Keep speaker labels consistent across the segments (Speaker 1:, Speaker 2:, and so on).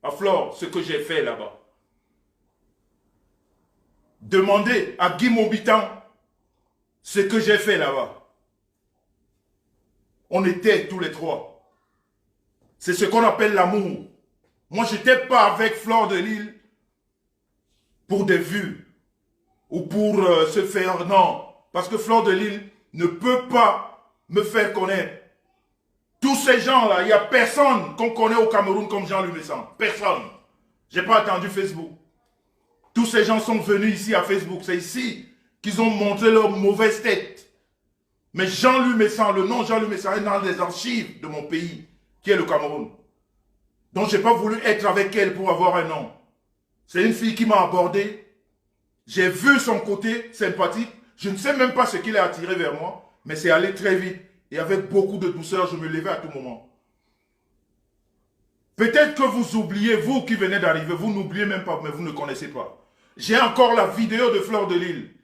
Speaker 1: à Flore ce que j'ai fait là-bas. Demandez à Guy Mobitan ce que j'ai fait là-bas. On était tous les trois. C'est ce qu'on appelle l'amour. Moi, je n'étais pas avec Flore de Lille pour des vues ou pour se faire... Non, parce que Flore de Lille ne peut pas me faire connaître. Tous ces gens-là, il n'y a personne qu'on connaît au Cameroun comme Jean-Louis Messan. Personne. Je n'ai pas attendu Facebook. Tous ces gens sont venus ici à Facebook. C'est ici qu'ils ont montré leur mauvaise tête. Mais Jean-Louis Messan, le nom Jean-Louis Messan est dans les archives de mon pays, qui est le Cameroun. Donc je n'ai pas voulu être avec elle pour avoir un nom. C'est une fille qui m'a abordé. J'ai vu son côté sympathique. Je ne sais même pas ce qui l'a attiré vers moi, mais c'est allé très vite. Et avec beaucoup de douceur, je me levais à tout moment. Peut-être que vous oubliez, vous qui venez d'arriver, vous n'oubliez même pas, mais vous ne connaissez pas. J'ai encore la vidéo de Flore de Lille.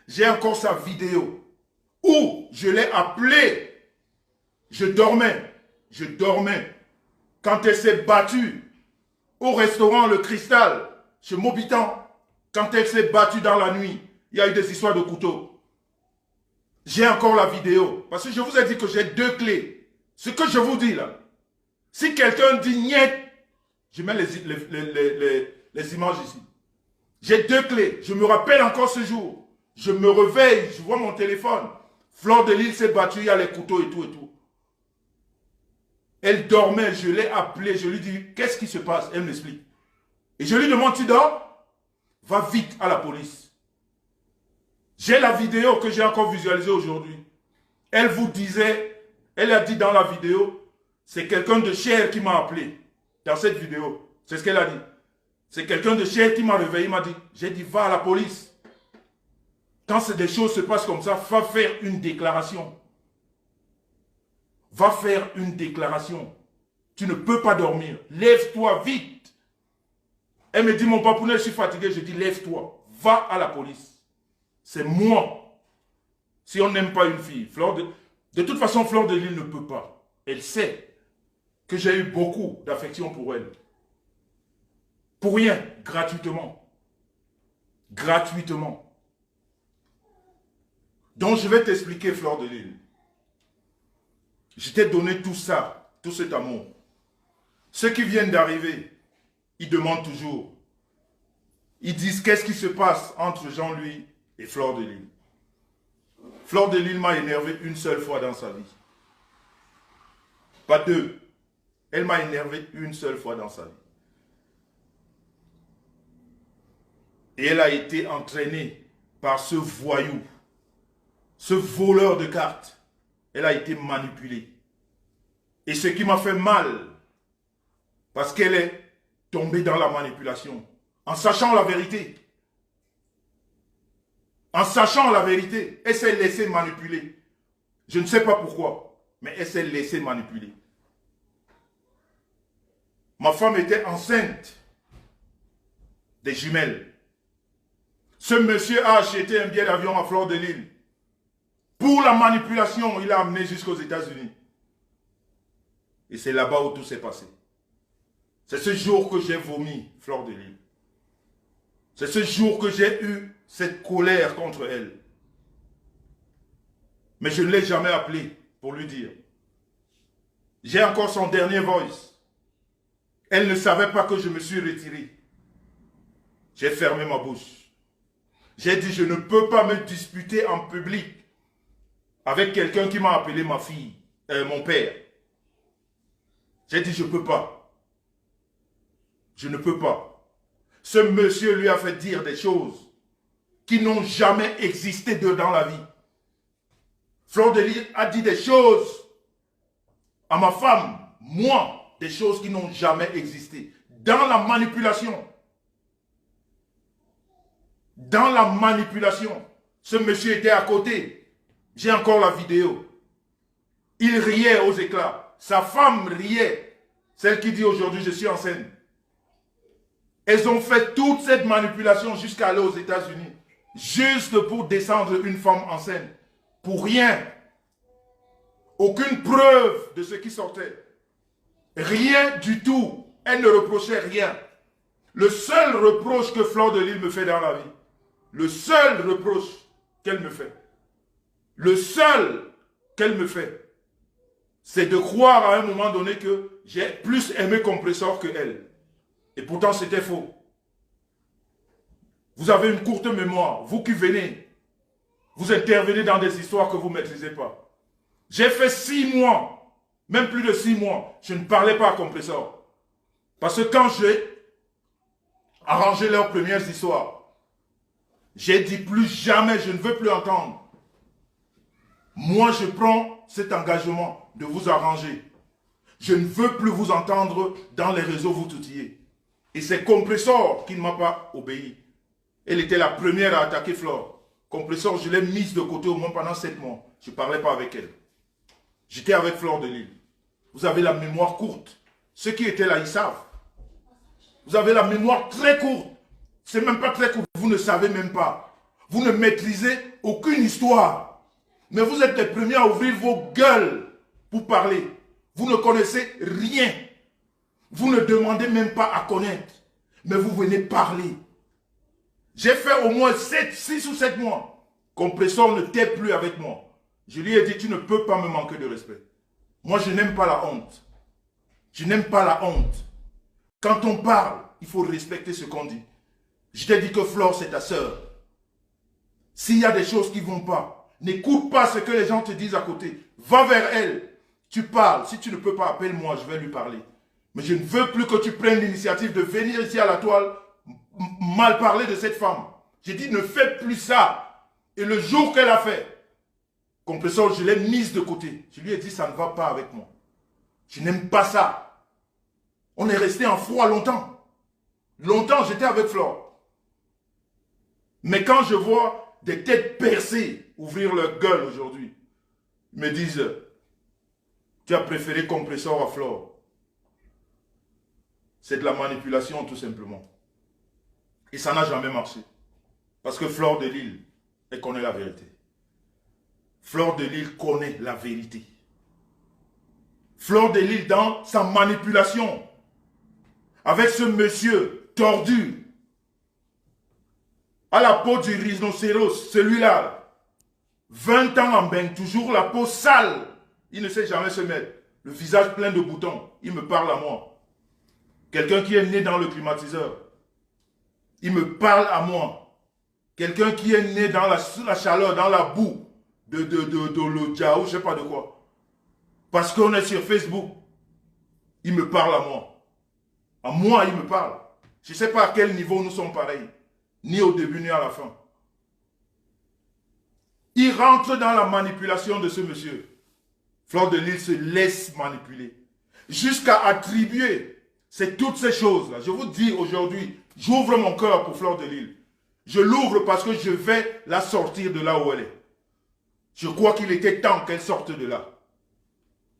Speaker 1: J'ai encore sa vidéo où je l'ai appelée. Je dormais. Quand elle s'est battue au restaurant Le Cristal, chez Mobitan, quand elle s'est battue dans la nuit, il y a eu des histoires de couteau. J'ai encore la vidéo. Parce que je vous ai dit que j'ai 2 clés. Ce que je vous dis là, si quelqu'un dit niet, je mets les images ici. J'ai 2 clés. Je me rappelle encore ce jour. Je me réveille, je vois mon téléphone. Flore de Lille s'est battue, il y a les couteaux et tout et tout. Elle dormait, je l'ai appelée, je lui dis, qu'est-ce qui se passe? Elle m'explique. Et je lui demande, tu dors? Va vite à la police. J'ai la vidéo que j'ai encore visualisée aujourd'hui. Elle vous disait, elle a dit dans la vidéo, c'est quelqu'un de cher qui m'a appelé. Dans cette vidéo, c'est ce qu'elle a dit. C'est quelqu'un de cher qui m'a réveillé, m'a dit, j'ai dit, va à la police. Quand des choses se passent comme ça, va faire une déclaration. Va faire une déclaration. Tu ne peux pas dormir. Lève-toi vite. Elle me dit, mon papounet, je suis fatigué. Je dis, lève-toi. Va à la police. C'est moi. Si on n'aime pas une fille, de toute façon, Flore de Lille ne peut pas. Elle sait que j'ai eu beaucoup d'affection pour elle. Pour rien, gratuitement. Gratuitement. Donc, je vais t'expliquer, Flore de Lille. Je t'ai donné tout ça, tout cet amour. Ceux qui viennent d'arriver, ils demandent toujours. Ils disent, qu'est-ce qui se passe entre Jean-Louis et Flore de Lille? Flore de Lille m'a énervé une seule fois dans sa vie. Pas 2. Elle m'a énervé une seule fois dans sa vie. Et elle a été entraînée par ce voyou, ce voleur de cartes. Elle a été manipulée. Et ce qui m'a fait mal, parce qu'elle est tombée dans la manipulation, en sachant la vérité. En sachant la vérité, elle s'est laissée manipuler. Je ne sais pas pourquoi, mais elle s'est laissée manipuler. Ma femme était enceinte des jumelles. Ce monsieur a acheté un billet d'avion à Flore de Lille. Pour la manipulation, il l'a amené jusqu'aux États-Unis. Et c'est là-bas où tout s'est passé. C'est ce jour que j'ai vomi Flore de Lille. C'est ce jour que j'ai eu cette colère contre elle. Mais je ne l'ai jamais appelée pour lui dire. J'ai encore son dernier voice. Elle ne savait pas que je me suis retiré. J'ai fermé ma bouche. J'ai dit, je ne peux pas me disputer en public avec quelqu'un qui m'a appelé ma fille, mon père. J'ai dit, je ne peux pas. Je ne peux pas. Ce monsieur lui a fait dire des choses qui n'ont jamais existé dans la vie. Flore de Lille a dit des choses à ma femme, moi, des choses qui n'ont jamais existé. Dans la manipulation. Dans la manipulation. Ce monsieur était à côté. J'ai encore la vidéo. Il riait aux éclats. Sa femme riait. Celle qui dit aujourd'hui, je suis enceinte. Elles ont fait toute cette manipulation jusqu'à aller aux États-Unis. Juste pour descendre une femme enceinte. Pour rien. Aucune preuve de ce qui sortait. Rien du tout. Elle ne reprochait rien. Le seul reproche que Fleur de Lys me fait dans la vie, le seul reproche qu'elle me fait, le seul qu'elle me fait, c'est de croire à un moment donné que j'ai plus aimé Compressor que elle. Et pourtant, c'était faux. Vous avez une courte mémoire. Vous qui venez, vous intervenez dans des histoires que vous ne maîtrisez pas. J'ai fait 6 mois, même plus de 6 mois, je ne parlais pas à Compressor. Parce que quand j'ai arrangé leurs premières histoires, j'ai dit plus jamais, je ne veux plus entendre. Moi, je prends cet engagement de vous arranger. Je ne veux plus vous entendre dans les réseaux vous toutiller. Et c'est Compressor qui ne m'a pas obéi. Elle était la première à attaquer Flore. Compressor, je l'ai mise de côté au moins pendant 7 mois. Je ne parlais pas avec elle. J'étais avec Fleur de Lys. Vous avez la mémoire courte. Ceux qui étaient là, ils savent. Vous avez la mémoire très courte. C'est même pas très court. Vous ne savez même pas. Vous ne maîtrisez aucune histoire. Mais vous êtes les premiers à ouvrir vos gueules pour parler. Vous ne connaissez rien. Vous ne demandez même pas à connaître. Mais vous venez parler. J'ai fait au moins 6 ou 7 mois. Compressor ne t'est plus avec moi. Je lui ai dit, tu ne peux pas me manquer de respect. Moi, je n'aime pas la honte. Je n'aime pas la honte. Quand on parle, il faut respecter ce qu'on dit. Je t'ai dit que Flore, c'est ta sœur. S'il y a des choses qui ne vont pas, n'écoute pas ce que les gens te disent à côté. Va vers elle. Tu parles. Si tu ne peux pas, appelle-moi, je vais lui parler. Mais je ne veux plus que tu prennes l'initiative de venir ici à la toile mal parler de cette femme. J'ai dit, ne fais plus ça. Et le jour qu'elle a fait, Compressor, je l'ai mise de côté. Je lui ai dit, ça ne va pas avec moi. Je n'aime pas ça. On est resté en froid longtemps. Longtemps, j'étais avec Flore. Mais quand je vois des têtes percées ouvrir leur gueule aujourd'hui, ils me disent, tu as préféré Compressor à Flore. C'est de la manipulation tout simplement. Et ça n'a jamais marché. Parce que Fleur de Lys, elle connaît la vérité. Fleur de Lys connaît la vérité. Fleur de Lys, dans sa manipulation, avec ce monsieur tordu, à la peau du rhinocéros, celui-là, 20 ans en bain, toujours la peau sale, il ne sait jamais se mettre, le visage plein de boutons, il me parle à moi. Quelqu'un qui est né dans le climatiseur, il me parle à moi. Quelqu'un qui est né dans la chaleur, dans la boue de l'Odjaou, je ne sais pas de quoi. Parce qu'on est sur Facebook. Il me parle à moi. À moi, il me parle. Je ne sais pas à quel niveau nous sommes pareils. Ni au début, ni à la fin. Il rentre dans la manipulation de ce monsieur. Fleur de Lys se laisse manipuler. Jusqu'à attribuer toutes ces choses-là. Je vous dis aujourd'hui, j'ouvre mon cœur pour Fleur de Lys. Je l'ouvre parce que je vais la sortir de là où elle est. Je crois qu'il était temps qu'elle sorte de là.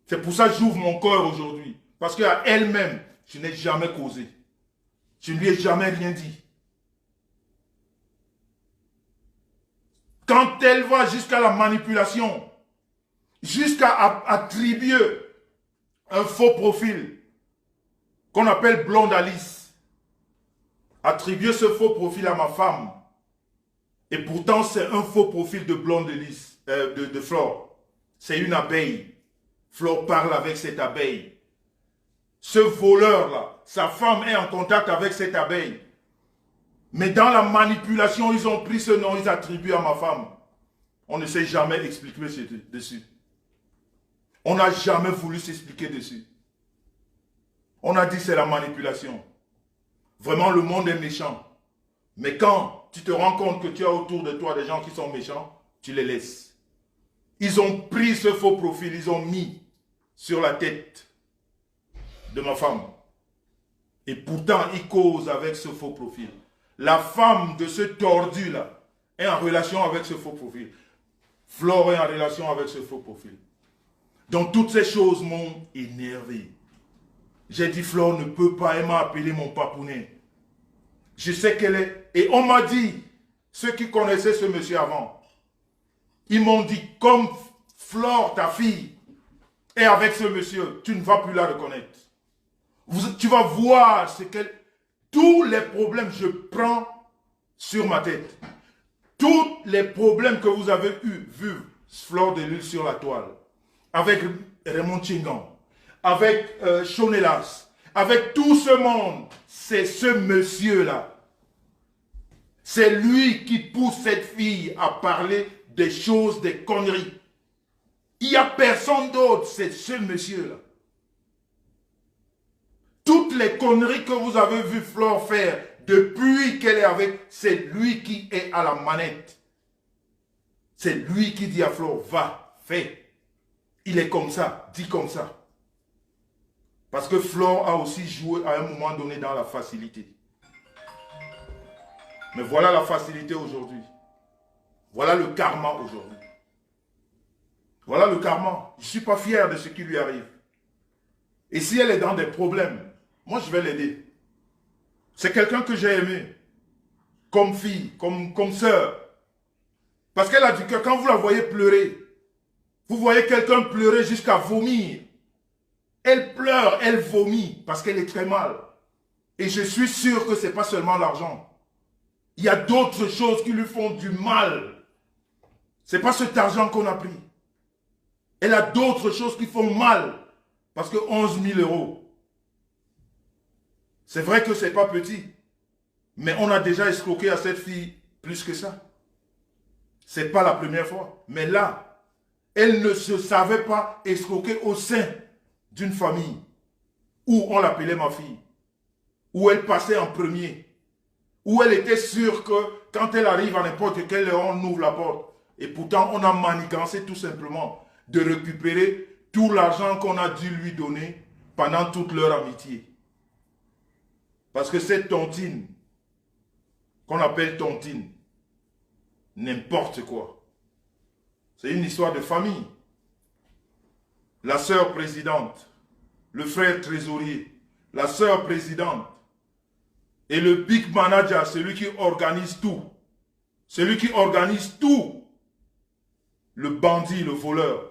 Speaker 1: C'est pour ça que j'ouvre mon cœur aujourd'hui. Parce qu'à elle-même, je n'ai jamais causé. Je ne lui ai jamais rien dit. Quand elle va jusqu'à la manipulation, jusqu'à attribuer un faux profil qu'on appelle Blonde Alice, attribuer ce faux profil à ma femme, et pourtant c'est un faux profil de Blonde Alice, de Flore. C'est une abeille. Flore parle avec cette abeille. Ce voleur-là, sa femme est en contact avec cette abeille. Mais dans la manipulation, ils ont pris ce nom, ils attribuent à ma femme. On ne s'est jamais expliqué dessus. On n'a jamais voulu s'expliquer dessus. On a dit c'est la manipulation. Vraiment, le monde est méchant. Mais quand tu te rends compte que tu as autour de toi des gens qui sont méchants, tu les laisses. Ils ont pris ce faux profil, ils ont mis sur la tête de ma femme. Et pourtant, ils causent avec ce faux profil. La femme de ce tordu-là est en relation avec ce faux profil. Flore est en relation avec ce faux profil. Donc toutes ces choses m'ont énervé. J'ai dit, Flore ne peut pas, elle m'a appelé mon papounet. Je sais qu'elle est... Et on m'a dit, ceux qui connaissaient ce monsieur avant, ils m'ont dit, comme Flore, ta fille, est avec ce monsieur, tu ne vas plus la reconnaître. Tu vas voir ce qu'elle... Tous les problèmes, je prends sur ma tête. Tous les problèmes que vous avez vu Fleur de Lys sur la toile, avec Raymond Tchingan, avec Chonelas, avec tout ce monde, c'est ce monsieur-là. C'est lui qui pousse cette fille à parler des choses, des conneries. Il n'y a personne d'autre, c'est ce monsieur-là. Toutes les conneries que vous avez vu Fleur faire depuis qu'elle est avec, c'est lui qui est à la manette. C'est lui qui dit à Fleur, va, fais. Il est comme ça, dit comme ça. Parce que Fleur a aussi joué à un moment donné dans la facilité. Mais voilà la facilité aujourd'hui. Voilà le karma aujourd'hui. Voilà le karma. Je ne suis pas fier de ce qui lui arrive. Et si elle est dans des problèmes, moi je vais l'aider. C'est quelqu'un que j'ai aimé. Comme fille, comme sœur. Parce qu'elle a du cœur. Quand vous la voyez pleurer, vous voyez quelqu'un pleurer jusqu'à vomir. Elle pleure, elle vomit parce qu'elle est très mal. Et je suis sûr que ce n'est pas seulement l'argent. Il y a d'autres choses qui lui font du mal. Ce n'est pas cet argent qu'on a pris. Elle a d'autres choses qui font mal. Parce que 11 000 €. C'est vrai que ce n'est pas petit. Mais on a déjà escroqué à cette fille plus que ça. Ce n'est pas la première fois. Mais là, elle ne se savait pas escroquer au sein d'une famille où on l'appelait ma fille. Où elle passait en premier. Où elle était sûre que quand elle arrive à n'importe quelle heure, on ouvre la porte. Et pourtant, on a manigancé tout simplement de récupérer tout l'argent qu'on a dû lui donner pendant toute leur amitié. Parce que cette tontine, qu'on appelle tontine, n'importe quoi. C'est une histoire de famille. La sœur présidente, le frère trésorier, la sœur présidente, et le big manager, celui qui organise tout. Celui qui organise tout. Le bandit, le voleur.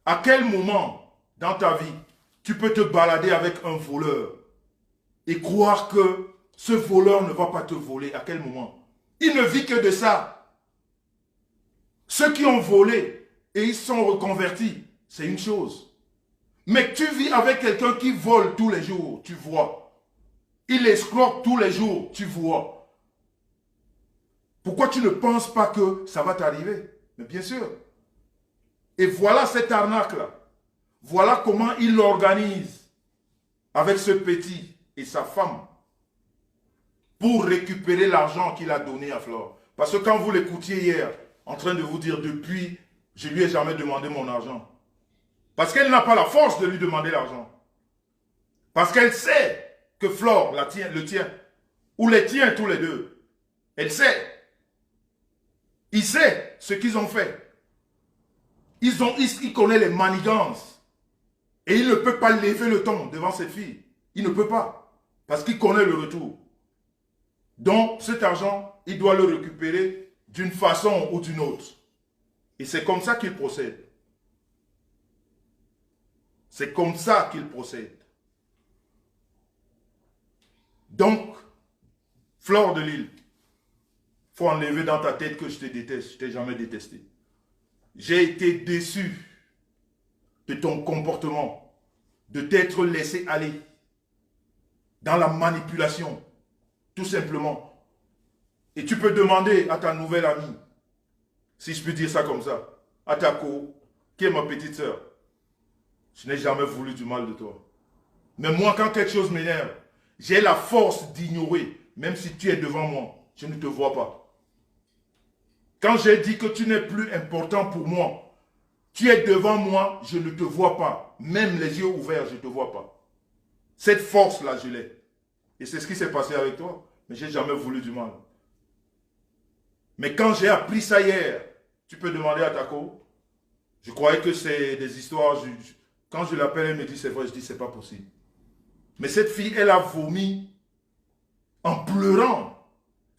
Speaker 1: À quel moment dans ta vie, tu peux te balader avec un voleur et croire que ce voleur ne va pas te voler? À quel moment? Il ne vit que de ça. Ceux qui ont volé et ils sont reconvertis, c'est une chose. Mais tu vis avec quelqu'un qui vole tous les jours, tu vois. Il escroque tous les jours, tu vois. Pourquoi tu ne penses pas que ça va t'arriver? Mais bien sûr. Et voilà cette arnaque-là. Voilà comment il l'organise avec ce petit et sa femme pour récupérer l'argent qu'il a donné à Fleur. Parce que quand vous l'écoutiez hier, en train de vous dire depuis, je ne lui ai jamais demandé mon argent. Parce qu'elle n'a pas la force de lui demander l'argent. Parce qu'elle sait que Fleur le tient, ou les tient tous les deux. Elle sait. Il sait ce qu'ils ont fait. Il connaît les manigances. Et il ne peut pas lever le ton devant cette fille. Il ne peut pas. Parce qu'il connaît le retour. Donc, cet argent, il doit le récupérer d'une façon ou d'une autre. Et c'est comme ça qu'il procède. C'est comme ça qu'il procède. Donc, Fleur de Lys, il faut enlever dans ta tête que je te déteste. Je ne t'ai jamais détesté. J'ai été déçu de ton comportement, de t'être laissé aller dans la manipulation, tout simplement. Et tu peux demander à ta nouvelle amie, si je peux dire ça comme ça, à ta qui est ma petite sœur. Je n'ai jamais voulu du mal de toi. Mais moi, quand quelque chose m'énerve, j'ai la force d'ignorer, même si tu es devant moi, je ne te vois pas. Quand j'ai dit que tu n'es plus important pour moi, tu es devant moi, je ne te vois pas. Même les yeux ouverts, je ne te vois pas. Cette force-là, je l'ai. Et c'est ce qui s'est passé avec toi. Mais je n'ai jamais voulu du mal. Mais quand j'ai appris ça hier, tu peux demander à Tako. Je croyais que c'est des histoires. Quand je l'appelle, elle me dit c'est vrai. Je dis c'est pas possible. Mais cette fille, elle a vomi en pleurant.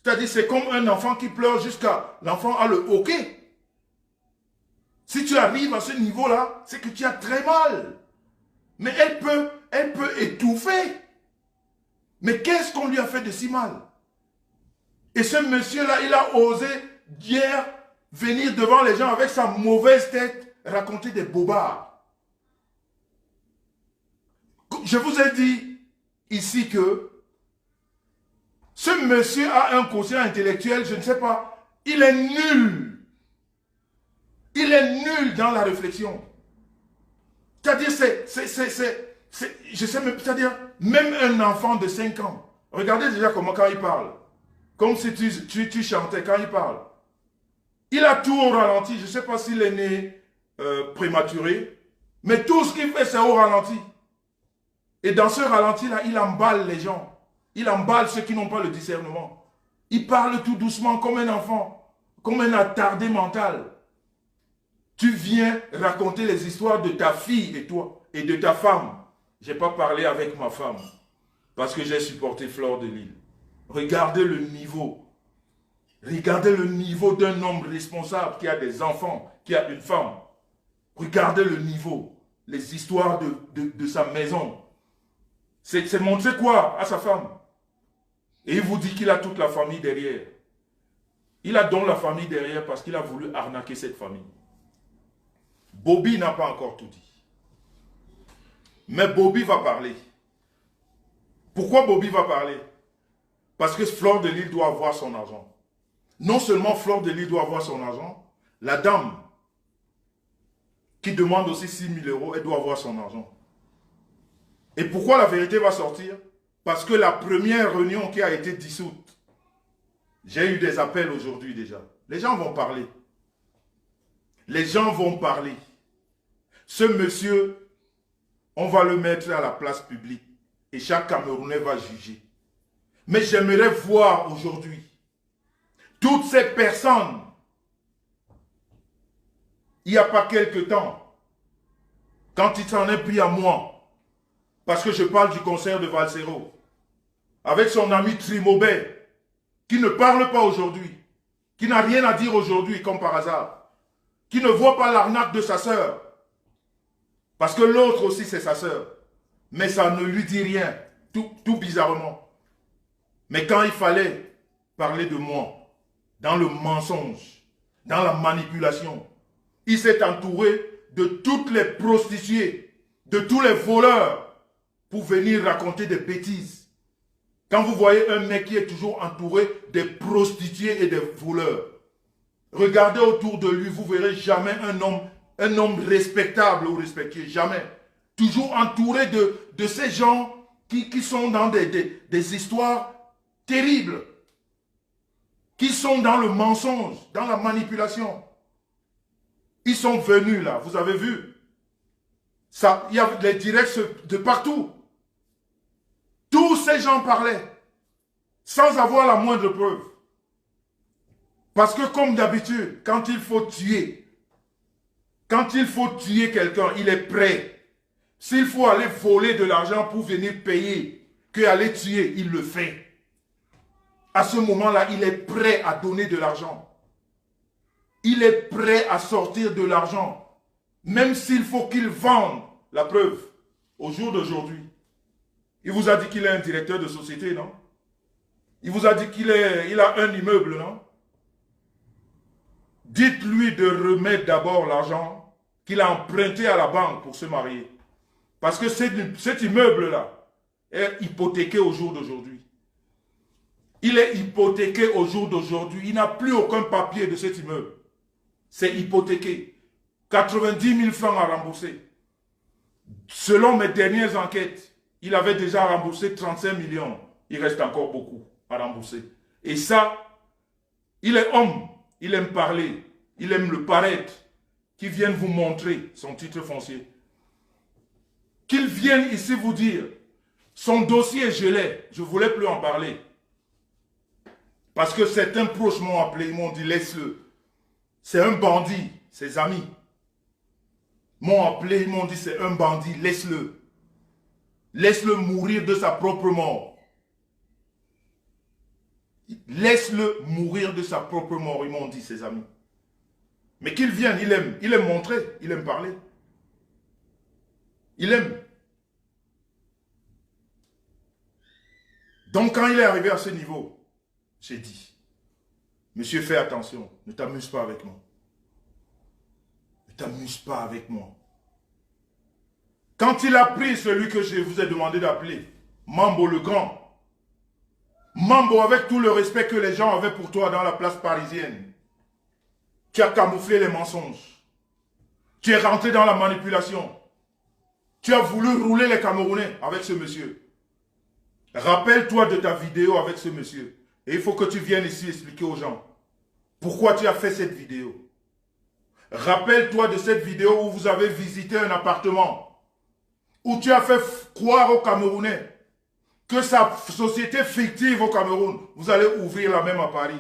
Speaker 1: C'est-à-dire, c'est comme un enfant qui pleure jusqu'à... L'enfant a le hoquet. Si tu arrives à ce niveau-là, c'est que tu as très mal. Mais elle peut étouffer. Mais qu'est-ce qu'on lui a fait de si mal? Et ce monsieur-là, il a osé hier venir devant les gens avec sa mauvaise tête, raconter des bobards. Je vous ai dit ici que ce monsieur a un quotient intellectuel, je ne sais pas, il est nul. Il est nul dans la réflexion. C'est-à-dire, je sais même, c'est-à-dire, même un enfant de 5 ans, regardez déjà comment quand il parle. Comme si tu chantais quand il parle. Il a tout au ralenti. Je ne sais pas s'il est né prématuré, mais tout ce qu'il fait, c'est au ralenti. Et dans ce ralenti-là, il emballe les gens. Il emballe ceux qui n'ont pas le discernement. Il parle tout doucement comme un enfant, comme un attardé mental. Tu viens raconter les histoires de ta fille et toi, et de ta femme. Je n'ai pas parlé avec ma femme, parce que j'ai supporté Fleur de Lys. Regardez le niveau. Regardez le niveau d'un homme responsable qui a des enfants, qui a une femme. Regardez le niveau. Les histoires de sa maison. C'est montrer quoi à sa femme? Et il vous dit qu'il a toute la famille derrière. Il a donc la famille derrière parce qu'il a voulu arnaquer cette famille. Bobby n'a pas encore tout dit. Mais Bobby va parler. Pourquoi Bobby va parler? Parce que Fleur de Lys doit avoir son argent. Non seulement Fleur de Lys doit avoir son argent, la dame qui demande aussi 6 000 €, elle doit avoir son argent. Et pourquoi la vérité va sortir? Parce que la première réunion qui a été dissoute, j'ai eu des appels aujourd'hui déjà. Les gens vont parler. Les gens vont parler. Ce monsieur, on va le mettre à la place publique et chaque Camerounais va juger. Mais j'aimerais voir aujourd'hui toutes ces personnes. Il n'y a pas quelque temps, quand il s'en est pris à moi, parce que je parle du concert de Valsero, avec son ami Trimobet, qui ne parle pas aujourd'hui, qui n'a rien à dire aujourd'hui comme par hasard, qui ne voit pas l'arnaque de sa sœur, parce que l'autre aussi c'est sa sœur, mais ça ne lui dit rien, tout bizarrement. Mais quand il fallait parler de moi, dans le mensonge, dans la manipulation, il s'est entouré de toutes les prostituées, de tous les voleurs, pour venir raconter des bêtises. Quand vous voyez un mec qui est toujours entouré des prostituées et des voleurs, regardez autour de lui, vous verrez jamais un homme respectable ou respectueux, jamais. Toujours entouré de ces gens qui sont dans des histoires terribles, qui sont dans le mensonge, dans la manipulation. Ils sont venus là, vous avez vu. Ça, il y a les directs de partout. Tous ces gens parlaient, sans avoir la moindre preuve. Parce que comme d'habitude, quand il faut tuer quelqu'un, il est prêt. S'il faut aller voler de l'argent pour venir payer, qu'aller tuer, il le fait. À ce moment-là, il est prêt à donner de l'argent. Il est prêt à sortir de l'argent. Même s'il faut qu'il vende. La preuve, au jour d'aujourd'hui, il vous a dit qu'il est un directeur de société, non? Il vous a dit qu'il a un immeuble, non? Dites-lui de remettre d'abord l'argent qu'il a emprunté à la banque pour se marier. Parce que cet immeuble-là est hypothéqué au jour d'aujourd'hui. Il est hypothéqué au jour d'aujourd'hui. Il n'a plus aucun papier de cet immeuble. C'est hypothéqué. 90 000 francs à rembourser. Selon mes dernières enquêtes, il avait déjà remboursé 35 millions. Il reste encore beaucoup à rembourser. Et ça, il est homme. Il aime parler. Il aime le paraître. Qu'il vienne vous montrer son titre foncier. Qu'il vienne ici vous dire, son dossier est gelé. Je ne voulais plus en parler. Parce que certains proches m'ont appelé, ils m'ont dit, laisse-le. C'est un bandit, ses amis m'ont appelé, ils m'ont dit, c'est un bandit, laisse-le. Laisse-le mourir de sa propre mort. Laisse-le mourir de sa propre mort, ils m'ont dit, ses amis. Mais qu'il vienne, il aime montrer, il aime parler. Il aime. Donc quand il est arrivé à ce niveau, j'ai dit, monsieur, fais attention, ne t'amuse pas avec moi. Ne t'amuse pas avec moi. Quand il a pris celui que je vous ai demandé d'appeler, Mambo le Grand, Mambo, avec tout le respect que les gens avaient pour toi dans la place parisienne, tu as camouflé les mensonges. Tu es rentré dans la manipulation. Tu as voulu rouler les Camerounais avec ce monsieur. Rappelle-toi de ta vidéo avec ce monsieur. Et il faut que tu viennes ici expliquer aux gens pourquoi tu as fait cette vidéo. Rappelle-toi de cette vidéo où vous avez visité un appartement, où tu as fait croire aux Camerounais que sa société fictive au Cameroun, vous allez ouvrir la même à Paris.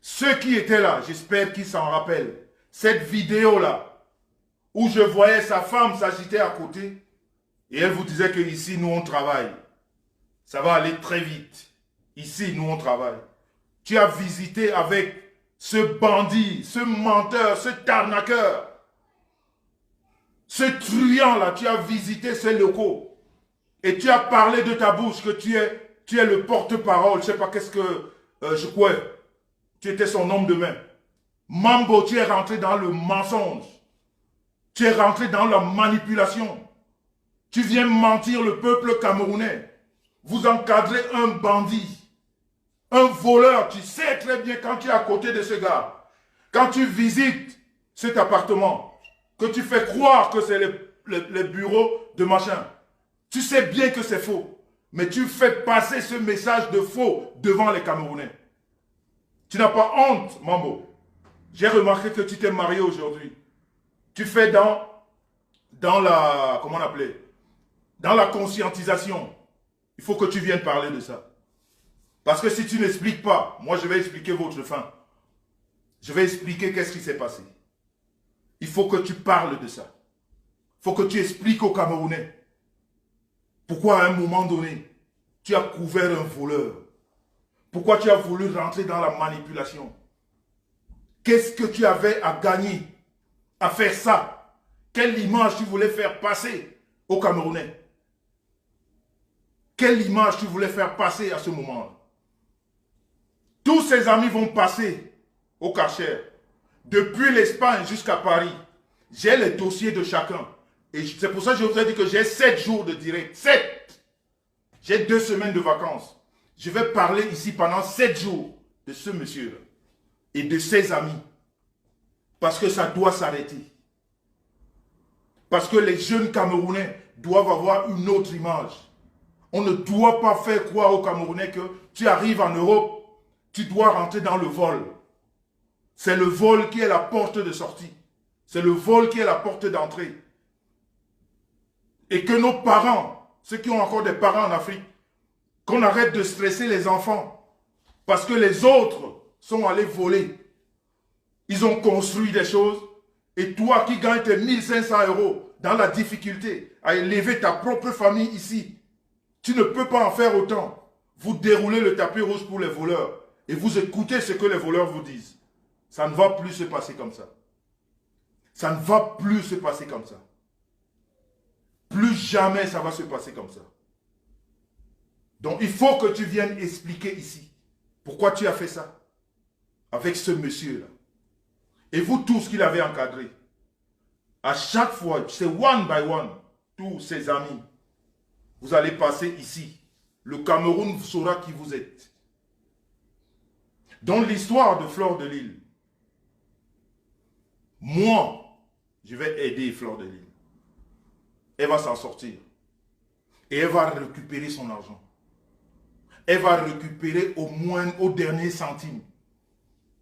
Speaker 1: Ceux qui étaient là, j'espère qu'ils s'en rappellent. Cette vidéo-là, où je voyais sa femme s'agiter à côté, et elle vous disait que ici, nous, on travaille. Ça va aller très vite. Ici, nous, on travaille. Tu as visité avec ce bandit, ce menteur, ce arnaqueur, ce truand-là, tu as visité ces locaux. Et tu as parlé de ta bouche que tu es le porte-parole. Je ne sais pas qu'est-ce que... je crois. Tu étais son homme de main. Mambo, tu es rentré dans le mensonge. Tu es rentré dans la manipulation. Tu viens mentir le peuple camerounais. Vous encadrez un bandit, un voleur. Tu sais très bien quand tu es à côté de ce gars, quand tu visites cet appartement, que tu fais croire que c'est les bureaux de machin. Tu sais bien que c'est faux, mais tu fais passer ce message de faux devant les Camerounais. Tu n'as pas honte, Mambo. J'ai remarqué que tu t'es marié aujourd'hui. Tu fais dans la, comment on appelait, dans la conscientisation. Il faut que tu viennes parler de ça. Parce que si tu n'expliques pas, moi je vais expliquer votre fin. Je vais expliquer qu'est-ce qui s'est passé. Il faut que tu parles de ça. Il faut que tu expliques aux Camerounais pourquoi à un moment donné, tu as couvert un voleur. Pourquoi tu as voulu rentrer dans la manipulation. Qu'est-ce que tu avais à gagner à faire ça? Quelle image tu voulais faire passer aux Camerounais? Quelle image tu voulais faire passer à ce moment-là? Tous ces amis vont passer au Karcher. Depuis l'Espagne jusqu'à Paris, j'ai les dossiers de chacun. Et c'est pour ça que je vous ai dit que j'ai 7 jours de direct. 7! J'ai 2 semaines de vacances. Je vais parler ici pendant 7 jours de ce monsieur-là et de ses amis. Parce que ça doit s'arrêter. Parce que les jeunes Camerounais doivent avoir une autre image. On ne doit pas faire croire aux Camerounais que tu arrives en Europe, tu dois rentrer dans le vol. C'est le vol qui est la porte de sortie. C'est le vol qui est la porte d'entrée. Et que nos parents, ceux qui ont encore des parents en Afrique, qu'on arrête de stresser les enfants. Parce que les autres sont allés voler. Ils ont construit des choses. Et toi qui gagnes tes 1500 € dans la difficulté à élever ta propre famille ici, tu ne peux pas en faire autant. Vous déroulez le tapis rouge pour les voleurs. Et vous écoutez ce que les voleurs vous disent. Ça ne va plus se passer comme ça. Ça ne va plus se passer comme ça. Plus jamais ça va se passer comme ça. Donc il faut que tu viennes expliquer ici pourquoi tu as fait ça avec ce monsieur-là. Et vous tous qui l'avez encadré. À chaque fois, c'est one by one, tous ses amis. Vous allez passer ici. Le Cameroun saura qui vous êtes. Dans l'histoire de Fleur de Lille, moi, je vais aider Fleur de Lille. Elle va s'en sortir. Et elle va récupérer son argent. Elle va récupérer au moins au dernier centime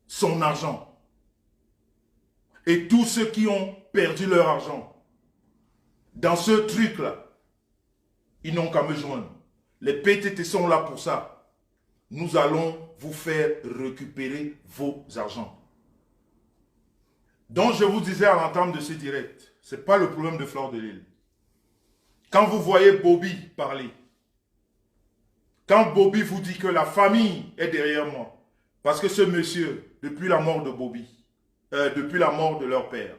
Speaker 1: son argent. Et tous ceux qui ont perdu leur argent dans ce truc-là, ils n'ont qu'à me joindre. Les PTT sont là pour ça. Nous allons vous faire récupérer vos argents. Donc je vous disais à l'entame de ce direct, ce n'est pas le problème de Fleur de Lille. Quand vous voyez Bobby parler, quand Bobby vous dit que la famille est derrière moi, parce que ce monsieur, depuis la mort de Bobby, depuis la mort de leur père,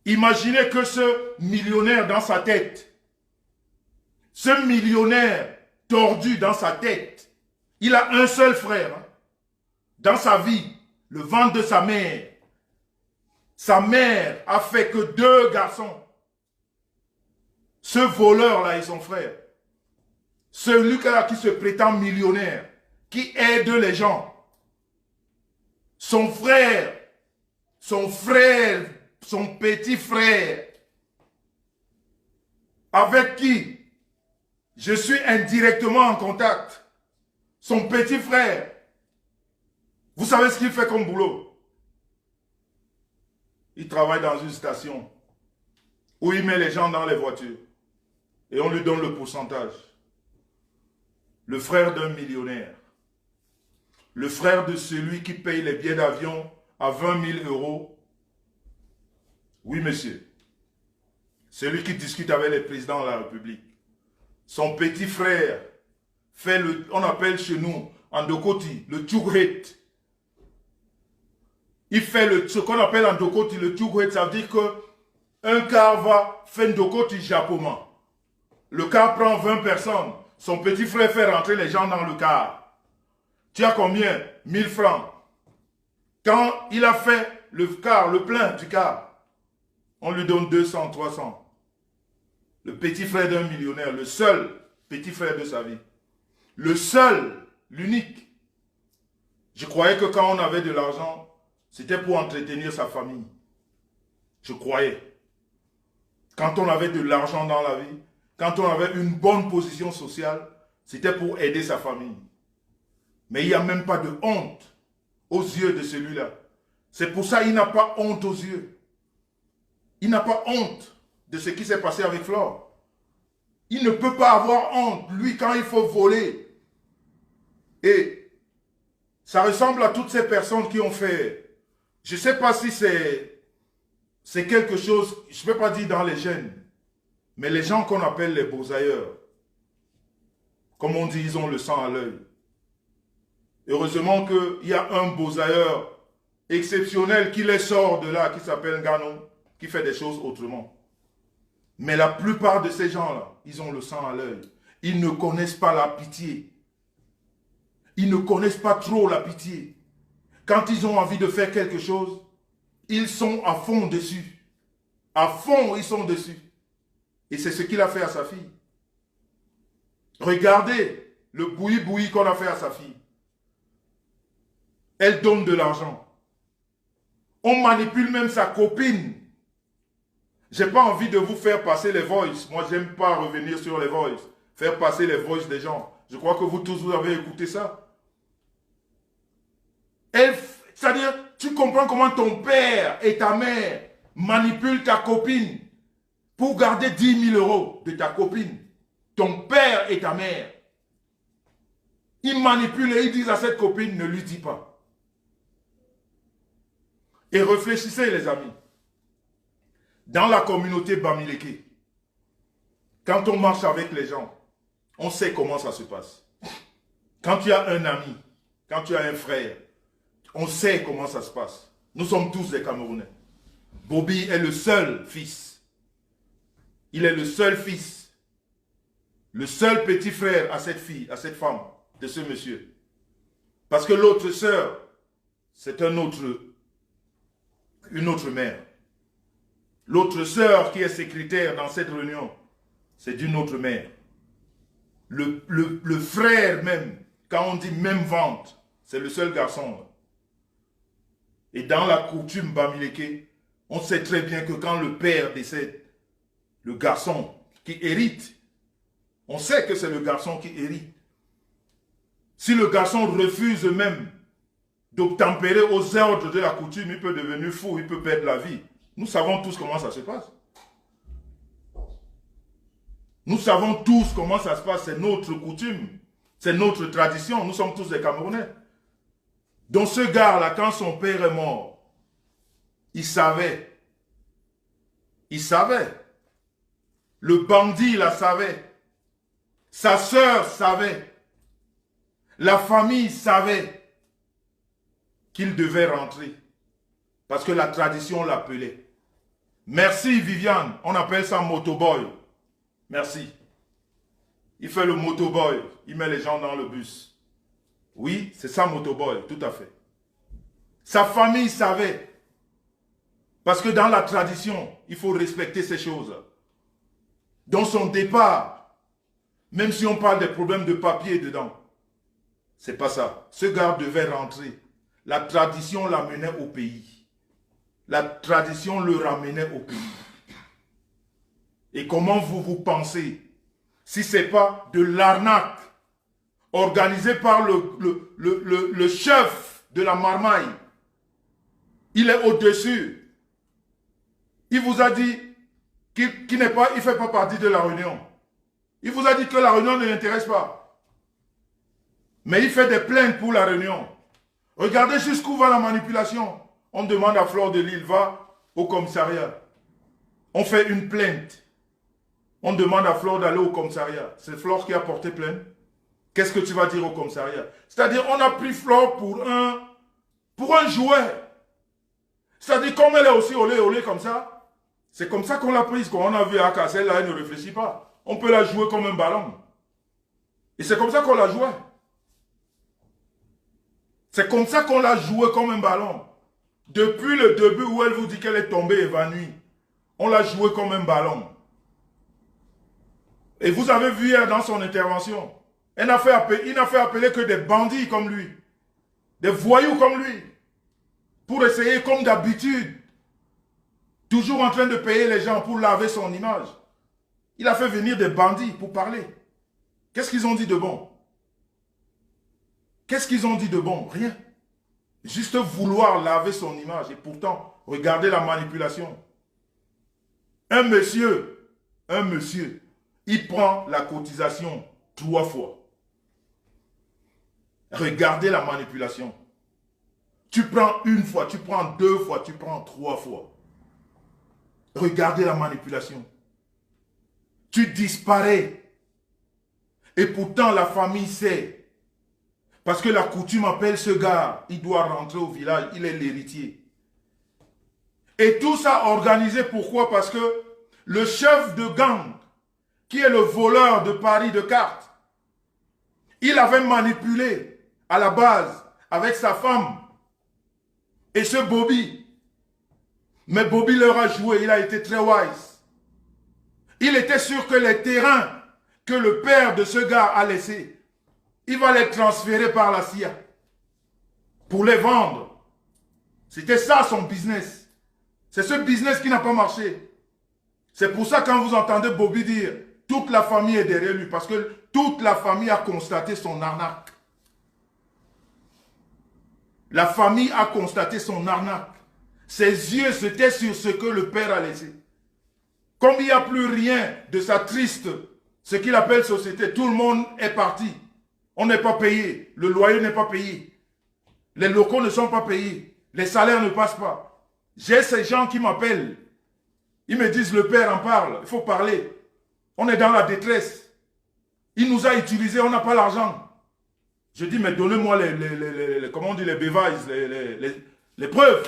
Speaker 1: imaginez que ce millionnaire dans sa tête, ce millionnaire tordu dans sa tête. Il a un seul frère. Hein. Dans sa vie, le ventre de sa mère. Sa mère a fait que 2 garçons. Ce voleur-là est son frère. Celui-là qui se prétend millionnaire, qui aide les gens. Son frère, son petit frère, avec qui je suis indirectement en contact. Son petit frère. Vous savez ce qu'il fait comme boulot? Il travaille dans une station où il met les gens dans les voitures et on lui donne le pourcentage. Le frère d'un millionnaire. Le frère de celui qui paye les billets d'avion à 20 000 euros. Oui, monsieur. Celui qui discute avec les présidents de la République. Son petit frère fait on appelle chez nous, en Dokoti, le tchoughret. Il fait ce qu'on appelle en Dokoti le tchoughret, ça veut dire que un car va faire Dokoti japonais. Le car prend 20 personnes. Son petit frère fait rentrer les gens dans le car. Tu as combien? 1000 francs. Quand il a fait le car, le plein du car, on lui donne 200, 300. Le petit frère d'un millionnaire, le seul petit frère de sa vie. Le seul, l'unique. Je croyais que quand on avait de l'argent, c'était pour entretenir sa famille. Je croyais. Quand on avait de l'argent dans la vie, quand on avait une bonne position sociale, c'était pour aider sa famille. Mais il n'y a même pas de honte aux yeux de celui-là. C'est pour ça qu'il n'a pas honte aux yeux. Il n'a pas honte de ce qui s'est passé avec Flore. Il ne peut pas avoir honte, lui, quand il faut voler. Et ça ressemble à toutes ces personnes qui ont fait... Je ne sais pas si c'est quelque chose, je ne peux pas dire dans les gènes, mais les gens qu'on appelle les beaux-ailleurs, comme on dit, ils ont le sang à l'œil. Heureusement qu'il y a un beaux-ailleurs exceptionnel qui les sort de là, qui s'appelle Ganon, qui fait des choses autrement. Mais la plupart de ces gens-là, ils ont le sang à l'œil. Ils ne connaissent pas la pitié. Ils ne connaissent pas trop la pitié. Quand ils ont envie de faire quelque chose, ils sont à fond dessus. À fond, ils sont dessus. Et c'est ce qu'il a fait à sa fille. Regardez le boui-boui qu'on a fait à sa fille. Elle donne de l'argent. On manipule même sa copine. Je n'ai pas envie de vous faire passer les voices. Moi, je n'aime pas revenir sur les voices. Faire passer les voices des gens. Je crois que vous tous, vous avez écouté ça. C'est-à-dire, tu comprends comment ton père et ta mère manipulent ta copine pour garder 10 000 euros de ta copine. Ton père et ta mère. Ils manipulent et ils disent à cette copine, ne lui dis pas. Et réfléchissez les amis. Dans la communauté Bamileke, quand on marche avec les gens, on sait comment ça se passe. Quand tu as un ami, quand tu as un frère, on sait comment ça se passe. Nous sommes tous des Camerounais. Bobby est le seul fils. Il est le seul fils. Le seul petit frère à cette fille, à cette femme, de ce monsieur. Parce que l'autre sœur, c'est une autre mère. L'autre sœur qui est secrétaire dans cette réunion, c'est d'une autre mère. Le frère même, quand on dit même vente, c'est le seul garçon. Et dans la coutume Bamileke, on sait très bien que quand le père décède, le garçon qui hérite, on sait que c'est le garçon qui hérite. Si le garçon refuse même d'obtempérer aux ordres de la coutume, il peut devenir fou, il peut perdre la vie. Nous savons tous comment ça se passe. Nous savons tous comment ça se passe, c'est notre coutume, c'est notre tradition, nous sommes tous des Camerounais. Donc ce gars-là, quand son père est mort, il savait. Il savait. Le bandit la savait. Sa sœur savait. La famille savait qu'il devait rentrer. Parce que la tradition l'appelait. Merci Viviane, on appelle ça motoboy. Merci. Il fait le motoboy. il met les gens dans le bus. Oui, c'est ça Motoboy, tout à fait. Sa famille savait. Parce que dans la tradition, il faut respecter ces choses. Dans son départ, même si on parle des problèmes de papier dedans, c'est pas ça. Ce gars devait rentrer. La tradition l'amenait au pays. La tradition le ramenait au pays. Et comment vous pensez, si ce n'est pas de l'arnaque organisée par le chef de la marmaille, il est au-dessus. Il vous a dit qu'il ne fait pas partie de la réunion. Il vous a dit que la réunion ne l'intéresse pas. Mais il fait des plaintes pour la réunion. Regardez jusqu'où va la manipulation. On demande à Flore de Lille, va au commissariat. On fait une plainte. On demande à Flore d'aller au commissariat. C'est Flore qui a porté plainte. Qu'est-ce que tu vas dire au commissariat? C'est-à-dire, on a pris Flore pour un jouet. C'est-à-dire, comme elle est aussi olé comme ça, c'est comme ça qu'on l'a prise. Quand on a vu Aka, celle-là, elle ne réfléchit pas. On peut la jouer comme un ballon. Et c'est comme ça qu'on l'a joué. C'est comme ça qu'on l'a joué comme un ballon. Depuis le début où elle vous dit qu'elle est tombée évanouie, on l'a joué comme un ballon. Et vous avez vu hier dans son intervention, il n'a fait appeler que des bandits comme lui, des voyous comme lui, pour essayer comme d'habitude, toujours en train de payer les gens pour laver son image. Il a fait venir des bandits pour parler. Qu'est-ce qu'ils ont dit de bon? Qu'est-ce qu'ils ont dit de bon? Rien. Juste vouloir laver son image. Et pourtant, regardez la manipulation. Un monsieur, il prend la cotisation 3 fois. Regardez la manipulation. Tu prends 1 fois, tu prends 2 fois, tu prends 3 fois. Regardez la manipulation. Tu disparais. Et pourtant, la famille sait. Parce que la coutume appelle ce gars, il doit rentrer au village, il est l'héritier. Et tout ça organisé, pourquoi? Parce que le chef de gang, qui est le voleur de paris de cartes, il avait manipulé à la base avec sa femme et ce Bobby. Mais Bobby leur a joué, il a été très wise. Il était sûr que les terrains que le père de ce gars a laissés, il va les transférer par la CIA pour les vendre. C'était ça son business. C'est ce business qui n'a pas marché. C'est pour ça quand vous entendez Bobby dire toute la famille est derrière lui, parce que toute la famille a constaté son arnaque. La famille a constaté son arnaque. Ses yeux étaient sur ce que le père a laissé. Comme il n'y a plus rien de sa triste, ce qu'il appelle société, tout le monde est parti. On n'est pas payé. Le loyer n'est pas payé. Les locaux ne sont pas payés. Les salaires ne passent pas. J'ai ces gens qui m'appellent. Ils me disent, le père en parle. Il faut parler. On est dans la détresse. Il nous a utilisés, on n'a pas l'argent. Je dis, mais donnez-moi comment on dit, les bévailles, les preuves.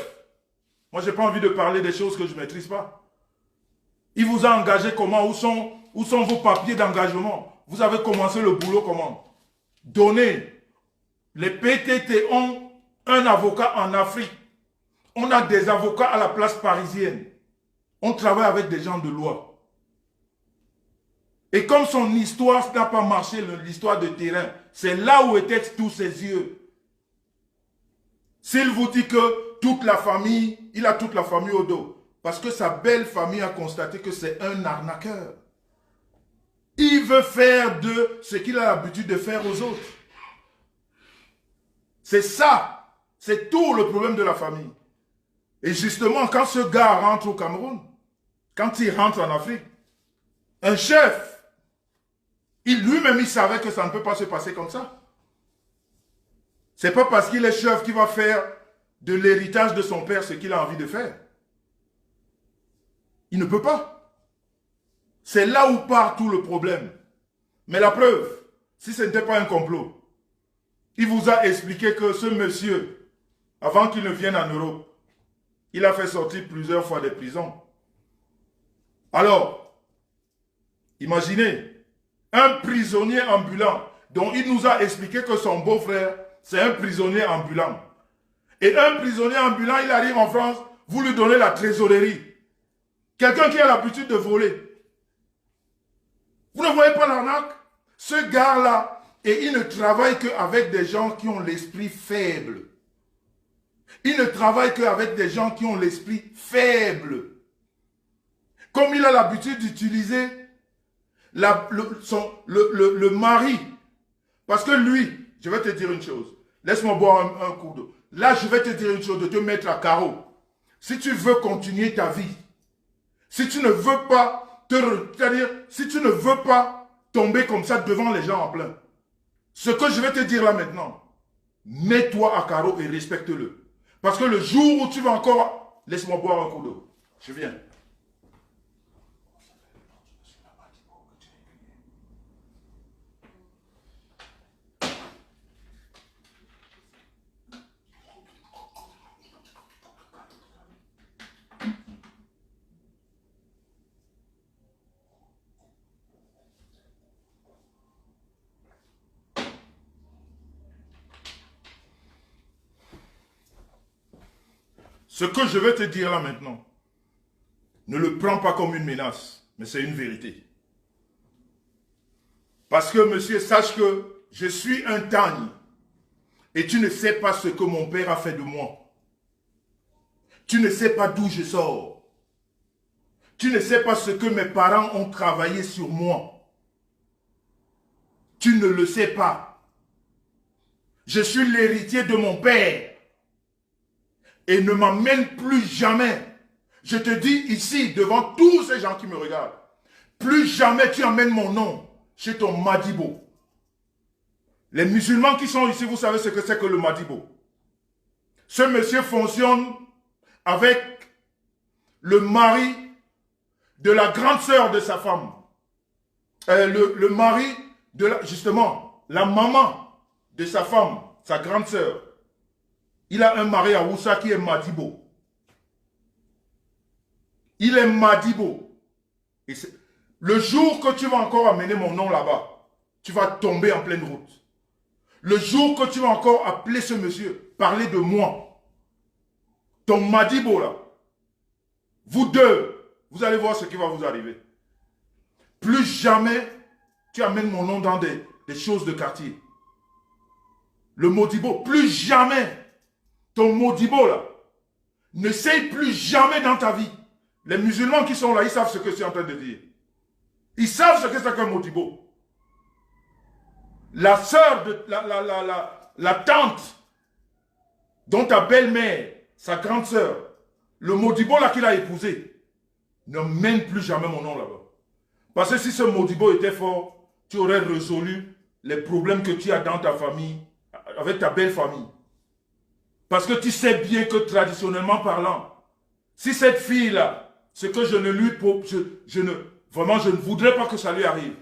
Speaker 1: Moi, je n'ai pas envie de parler des choses que je ne maîtrise pas. Il vous a engagé comment? Où sont vos papiers d'engagement? Vous avez commencé le boulot comment? Donnez. Les PTT ont un avocat en Afrique. On a des avocats à la place parisienne. On travaille avec des gens de loi. Et comme son histoire n'a pas marché, l'histoire de terrain, c'est là où étaient tous ses yeux. S'il vous dit que toute la famille, il a toute la famille au dos. Parce que sa belle famille a constaté que c'est un arnaqueur. Il veut faire de ce qu'il a l'habitude de faire aux autres. C'est ça. C'est tout le problème de la famille. Et justement, quand ce gars rentre au Cameroun, quand il rentre en Afrique, un chef, lui-même, il savait que ça ne peut pas se passer comme ça. C'est pas parce qu'il est chef qu'il va faire de l'héritage de son père ce qu'il a envie de faire. Il ne peut pas. C'est là où part tout le problème. Mais la preuve, si ce n'était pas un complot, il vous a expliqué que ce monsieur, avant qu'il ne vienne en Europe, il a fait sortir plusieurs fois des prisons. Alors, imaginez, un prisonnier ambulant dont il nous a expliqué que son beau-frère, c'est un prisonnier ambulant. Et un prisonnier ambulant, il arrive en France, vous lui donnez la trésorerie. Quelqu'un qui a l'habitude de voler. Vous ne voyez pas l'arnaque? Ce gars-là, et il ne travaille qu'avec des gens qui ont l'esprit faible. Il ne travaille qu'avec des gens qui ont l'esprit faible. Comme il a l'habitude d'utiliser le mari. Parce que lui, je vais te dire une chose. Laisse-moi boire un coup d'eau. Là, je vais te dire une chose, de te mettre à carreau. Si tu veux continuer ta vie, si tu ne veux pas c'est-à-dire, si tu ne veux pas tomber comme ça devant les gens en plein, ce que je vais te dire là maintenant, mets-toi à carreau et respecte-le. Parce que le jour où tu vas encore... Laisse-moi boire un coup d'eau. Je viens. Ce que je vais te dire là maintenant, ne le prends pas comme une menace, mais c'est une vérité. Parce que, monsieur, sache que je suis un tagne et tu ne sais pas ce que mon père a fait de moi. Tu ne sais pas d'où je sors. Tu ne sais pas ce que mes parents ont travaillé sur moi. Tu ne le sais pas. Je suis l'héritier de mon père. Et ne m'amène plus jamais. Je te dis ici, devant tous ces gens qui me regardent, plus jamais tu amènes mon nom chez ton Madibo. Les musulmans qui sont ici, vous savez ce que c'est que le Madibo. Ce monsieur fonctionne avec le mari de la grande sœur de sa femme. Le mari de justement, la maman de sa femme, sa grande sœur. Il a un mari à Oussa qui est Madibo. Il est Madibo. Et le jour que tu vas encore amener mon nom là-bas, tu vas tomber en pleine route. Le jour que tu vas encore appeler ce monsieur, parler de moi, ton Madibo là, vous deux, vous allez voir ce qui va vous arriver. Plus jamais tu amènes mon nom dans des choses de quartier. Le Modibo, plus jamais. Ton Modibo là, n'essaye plus jamais dans ta vie. Les musulmans qui sont là, ils savent ce que je suis en train de dire. Ils savent ce que c'est qu'un Modibo. La sœur, la tante, dont ta belle-mère, sa grande sœur, le Modibo là qu'il a épousé, ne mène plus jamais mon nom là-bas. Parce que si ce Modibo était fort, tu aurais résolu les problèmes que tu as dans ta famille, avec ta belle famille. Parce que tu sais bien que traditionnellement parlant, si cette fille-là, ce que je ne lui... Vraiment, je ne voudrais pas que ça lui arrive.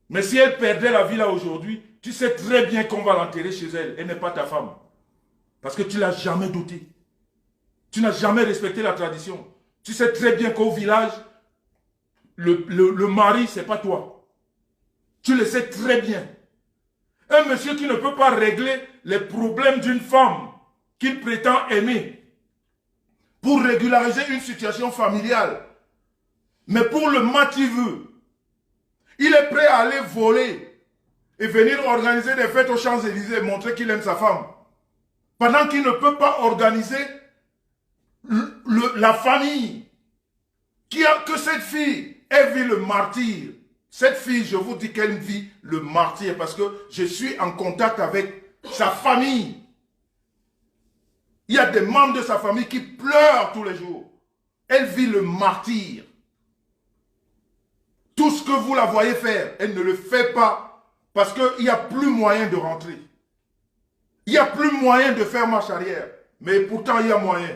Speaker 1: Mais si elle perdait la vie là aujourd'hui, tu sais très bien qu'on va l'enterrer chez elle. Elle n'est pas ta femme. Parce que tu ne l'as jamais dotée. Tu n'as jamais respecté la tradition. Tu sais très bien qu'au village, le mari, ce n'est pas toi. Tu le sais très bien. Un monsieur qui ne peut pas régler les problèmes d'une femme qu'il prétend aimer pour régulariser une situation familiale. Mais pour le mativu, il est prêt à aller voler et venir organiser des fêtes aux Champs-Élysées et montrer qu'il aime sa femme. Pendant qu'il ne peut pas organiser la famille. Que cette fille, elle vit le martyre. Cette fille, je vous dis qu'elle vit le martyre parce que je suis en contact avec sa famille. Il y a des membres de sa famille qui pleurent tous les jours. Elle vit le martyre. Tout ce que vous la voyez faire, elle ne le fait pas parce qu'il n'y a plus moyen de rentrer. Il n'y a plus moyen de faire marche arrière. Mais pourtant, il y a moyen.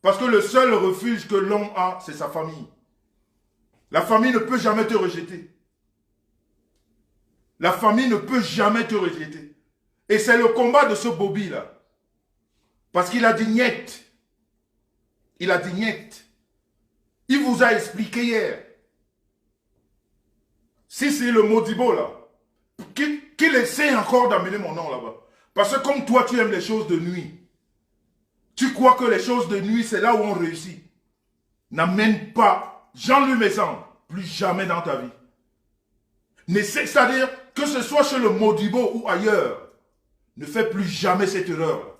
Speaker 1: Parce que le seul refuge que l'homme a, c'est sa famille. La famille ne peut jamais te rejeter. La famille ne peut jamais te rejeter. Et c'est le combat de ce Bobby là. Parce qu'il a dit niet. Il a dit niet. Il vous a expliqué hier. Si c'est le Modibo là, qu'il essaie encore d'amener mon nom là-bas. Parce que comme toi, tu aimes les choses de nuit. Tu crois que les choses de nuit, c'est là où on réussit. N'amène pas Jean-Louis Messan plus jamais dans ta vie. C'est-à-dire que ce soit chez le Modibo ou ailleurs, ne fais plus jamais cette erreur.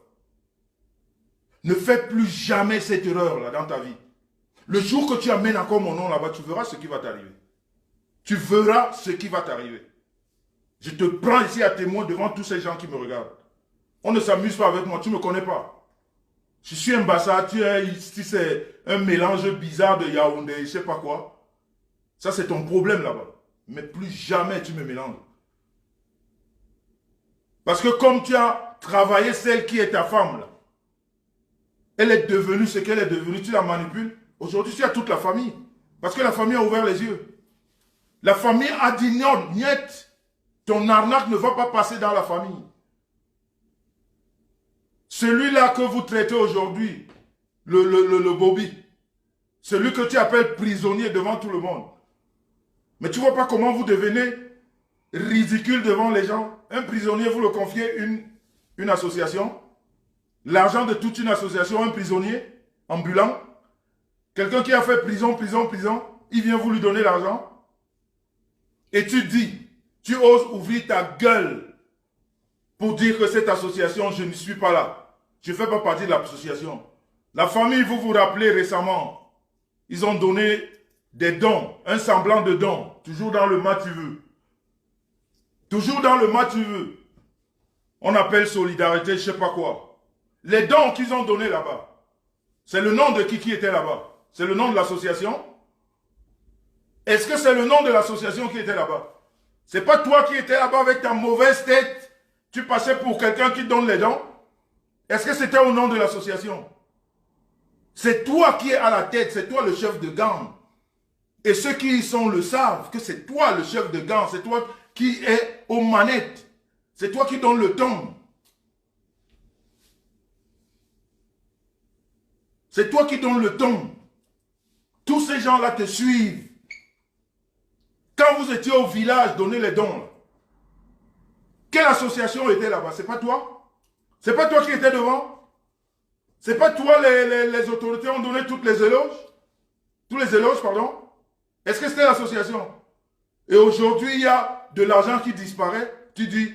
Speaker 1: Ne fais plus jamais cette erreur-là dans ta vie. Le jour que tu amènes encore mon nom là-bas, tu verras ce qui va t'arriver. Tu verras ce qui va t'arriver. Je te prends ici à témoin devant tous ces gens qui me regardent. On ne s'amuse pas avec moi, tu ne me connais pas. Je suis un Bassa, tu es ici, c'est un mélange bizarre de Yaoundé, je ne sais pas quoi. Ça, c'est ton problème là-bas. Mais plus jamais tu me mélanges. Parce que comme tu as travaillé celle qui est ta femme, là, elle est devenue ce qu'elle est devenue, tu la manipules. Aujourd'hui, tu as toute la famille. Parce que la famille a ouvert les yeux. La famille a dit non, niet. Ton arnaque ne va pas passer dans la famille. Celui-là que vous traitez aujourd'hui, le Bobby, celui que tu appelles prisonnier devant tout le monde. Mais tu ne vois pas comment vous devenez ridicule devant les gens. Un prisonnier, vous le confiez une association. L'argent de toute une association, un prisonnier ambulant. Quelqu'un qui a fait prison, il vient vous lui donner l'argent. Et tu dis, tu oses ouvrir ta gueule pour dire que cette association, je ne suis pas là. Je ne fais pas partie de l'association. La famille, vous vous rappelez récemment, ils ont donné des dons, un semblant de dons, toujours dans le mat tu veux. Toujours dans le mat tu veux. On appelle solidarité, je ne sais pas quoi. Les dons qu'ils ont donnés là-bas, c'est le nom de qui était là-bas? C'est le nom de l'association? Est-ce que c'est le nom de l'association qui était là-bas? C'est pas toi qui étais là-bas avec ta mauvaise tête, tu passais pour quelqu'un qui donne les dons? Est-ce que c'était au nom de l'association? C'est toi qui es à la tête, c'est toi le chef de gang. Et ceux qui y sont le savent, que c'est toi le chef de gang, c'est toi qui es aux manettes. C'est toi qui donnes le ton. C'est toi qui donnes le ton. Tous ces gens-là te suivent. Quand vous étiez au village, donnez les dons. Quelle association était là-bas? C'est pas toi? C'est pas toi qui étais devant? C'est pas toi, les autorités ont donné toutes les éloges? Tous les éloges, pardon? Est-ce que c'était l'association? Et aujourd'hui, il y a de l'argent qui disparaît. Tu dis,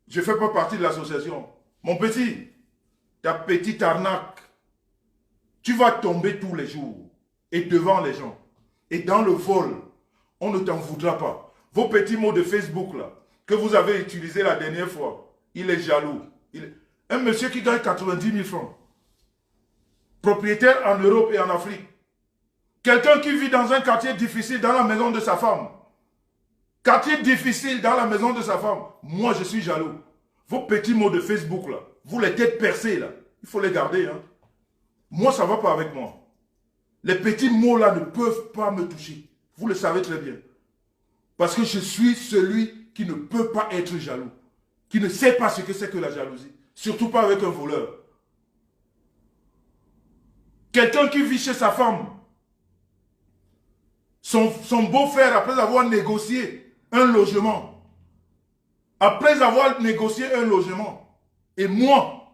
Speaker 1: je ne fais pas partie de l'association. Mon petit, ta petite arnaque, tu vas tomber tous les jours. Et devant les gens. Et dans le vol, on ne t'en voudra pas. Vos petits mots de Facebook, là, que vous avez utilisés la dernière fois, il est jaloux. Un monsieur qui gagne 90 000 francs. Propriétaire en Europe et en Afrique. Quelqu'un qui vit dans un quartier difficile dans la maison de sa femme. Quartier difficile dans la maison de sa femme. Moi, je suis jaloux. Vos petits mots de Facebook, là, vous les têtes percées, là, il faut les garder. Hein. Moi, ça ne va pas avec moi. Les petits mots, là, ne peuvent pas me toucher. Vous le savez très bien. Parce que je suis celui qui ne peut pas être jaloux. Qui ne sait pas ce que c'est que la jalousie. Surtout pas avec un voleur. Quelqu'un qui vit chez sa femme. Son beau-frère, après avoir négocié un logement. Après avoir négocié un logement. Et moi,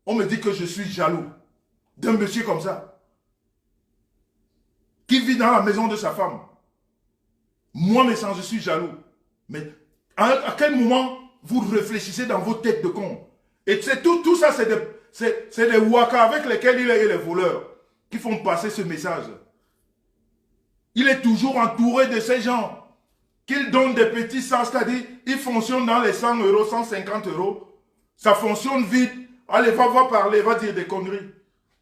Speaker 1: on me dit que je suis jaloux. D'un monsieur comme ça. Qui vit dans la maison de sa femme. Moi, mes sens, je suis jaloux. Mais à quel moment vous réfléchissez dans vos têtes de con? Et tout ça, c'est des waka avec lesquels il est les voleurs qui font passer ce message. Il est toujours entouré de ces gens qu'ils donnent des petits sens, c'est-à-dire ils fonctionnent dans les 100 euros, 150 euros. Ça fonctionne vite. Allez, va parler, va dire des conneries.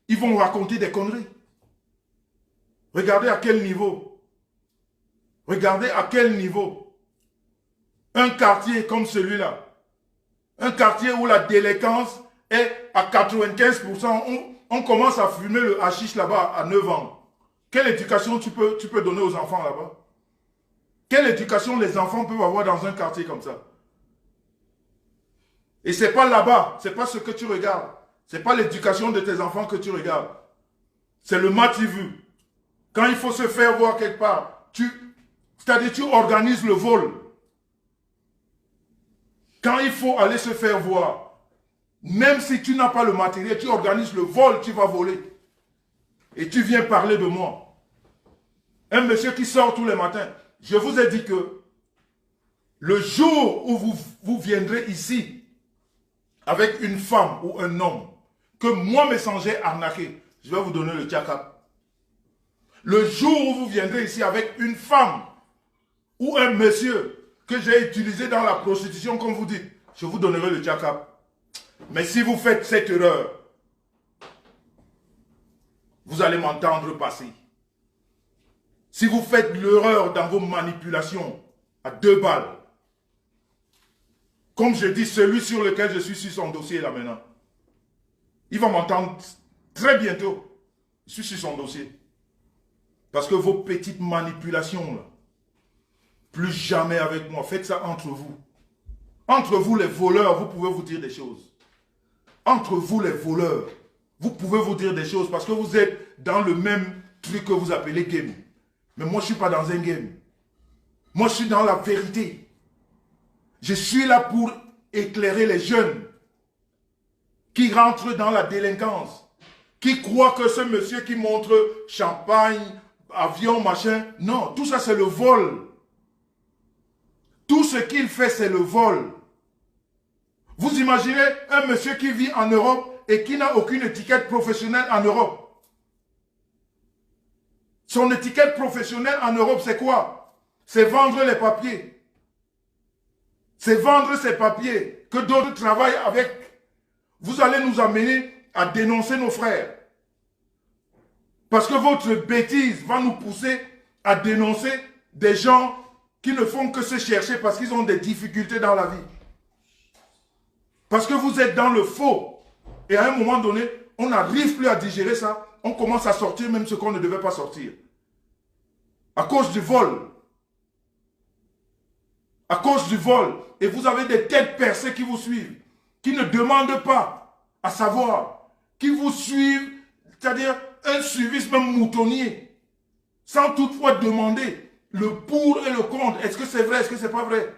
Speaker 1: Ils vont raconter des conneries. Regardez à quel niveau. Regardez à quel niveau. Un quartier comme celui-là. Un quartier où la délinquance est à 95%. On commence à fumer le hashish là-bas à 9 ans. Quelle éducation tu peux donner aux enfants là-bas? Quelle éducation les enfants peuvent avoir dans un quartier comme ça? Et ce n'est pas là-bas. Ce n'est pas ce que tu regardes. Ce n'est pas l'éducation de tes enfants que tu regardes. C'est le mativu. Quand il faut se faire voir quelque part, c'est-à-dire tu organises le vol. Quand il faut aller se faire voir, même si tu n'as pas le matériel, tu organises le vol, tu vas voler. Et tu viens parler de moi. Un monsieur qui sort tous les matins. Je vous ai dit que le jour où vous viendrez ici avec une femme ou un homme que moi, Messanger, arnaqué, je vais vous donner le tchakap. Le jour où vous viendrez ici avec une femme ou un monsieur que j'ai utilisé dans la prostitution, comme vous dites, je vous donnerai le tchakap. Mais si vous faites cette erreur, vous allez m'entendre passer. Si vous faites l'erreur dans vos manipulations à 2 balles, comme je dis, celui sur lequel je suis sur son dossier là maintenant, il va m'entendre très bientôt. Je suis sur son dossier. Parce que vos petites manipulations là, plus jamais avec moi. Faites ça entre vous. Entre vous les voleurs, vous pouvez vous dire des choses. Entre vous les voleurs, vous pouvez vous dire des choses parce que vous êtes dans le même truc que vous appelez game. Mais moi, je ne suis pas dans un game. Moi, je suis dans la vérité. Je suis là pour éclairer les jeunes qui rentrent dans la délinquance, qui croient que ce monsieur qui montre champagne, avion, machin, non, tout ça c'est le vol. Tout ce qu'il fait, c'est le vol. Vous imaginez un monsieur qui vit en Europe et qui n'a aucune étiquette professionnelle en Europe. Son étiquette professionnelle en Europe, c'est quoi? C'est vendre les papiers. C'est vendre ces papiers que d'autres travaillent avec. Vous allez nous amener à dénoncer nos frères. Parce que votre bêtise va nous pousser à dénoncer des gens qui ne font que se chercher parce qu'ils ont des difficultés dans la vie. Parce que vous êtes dans le faux. Et à un moment donné, on n'arrive plus à digérer ça. On commence à sortir même ce qu'on ne devait pas sortir. À cause du vol. À cause du vol. Et vous avez des têtes percées qui vous suivent. Qui ne demandent pas à savoir. Qui vous suivent. C'est-à-dire un suivisme moutonnier. Sans toutefois demander le pour et le contre. Est-ce que c'est vrai? Est-ce que c'est pas vrai?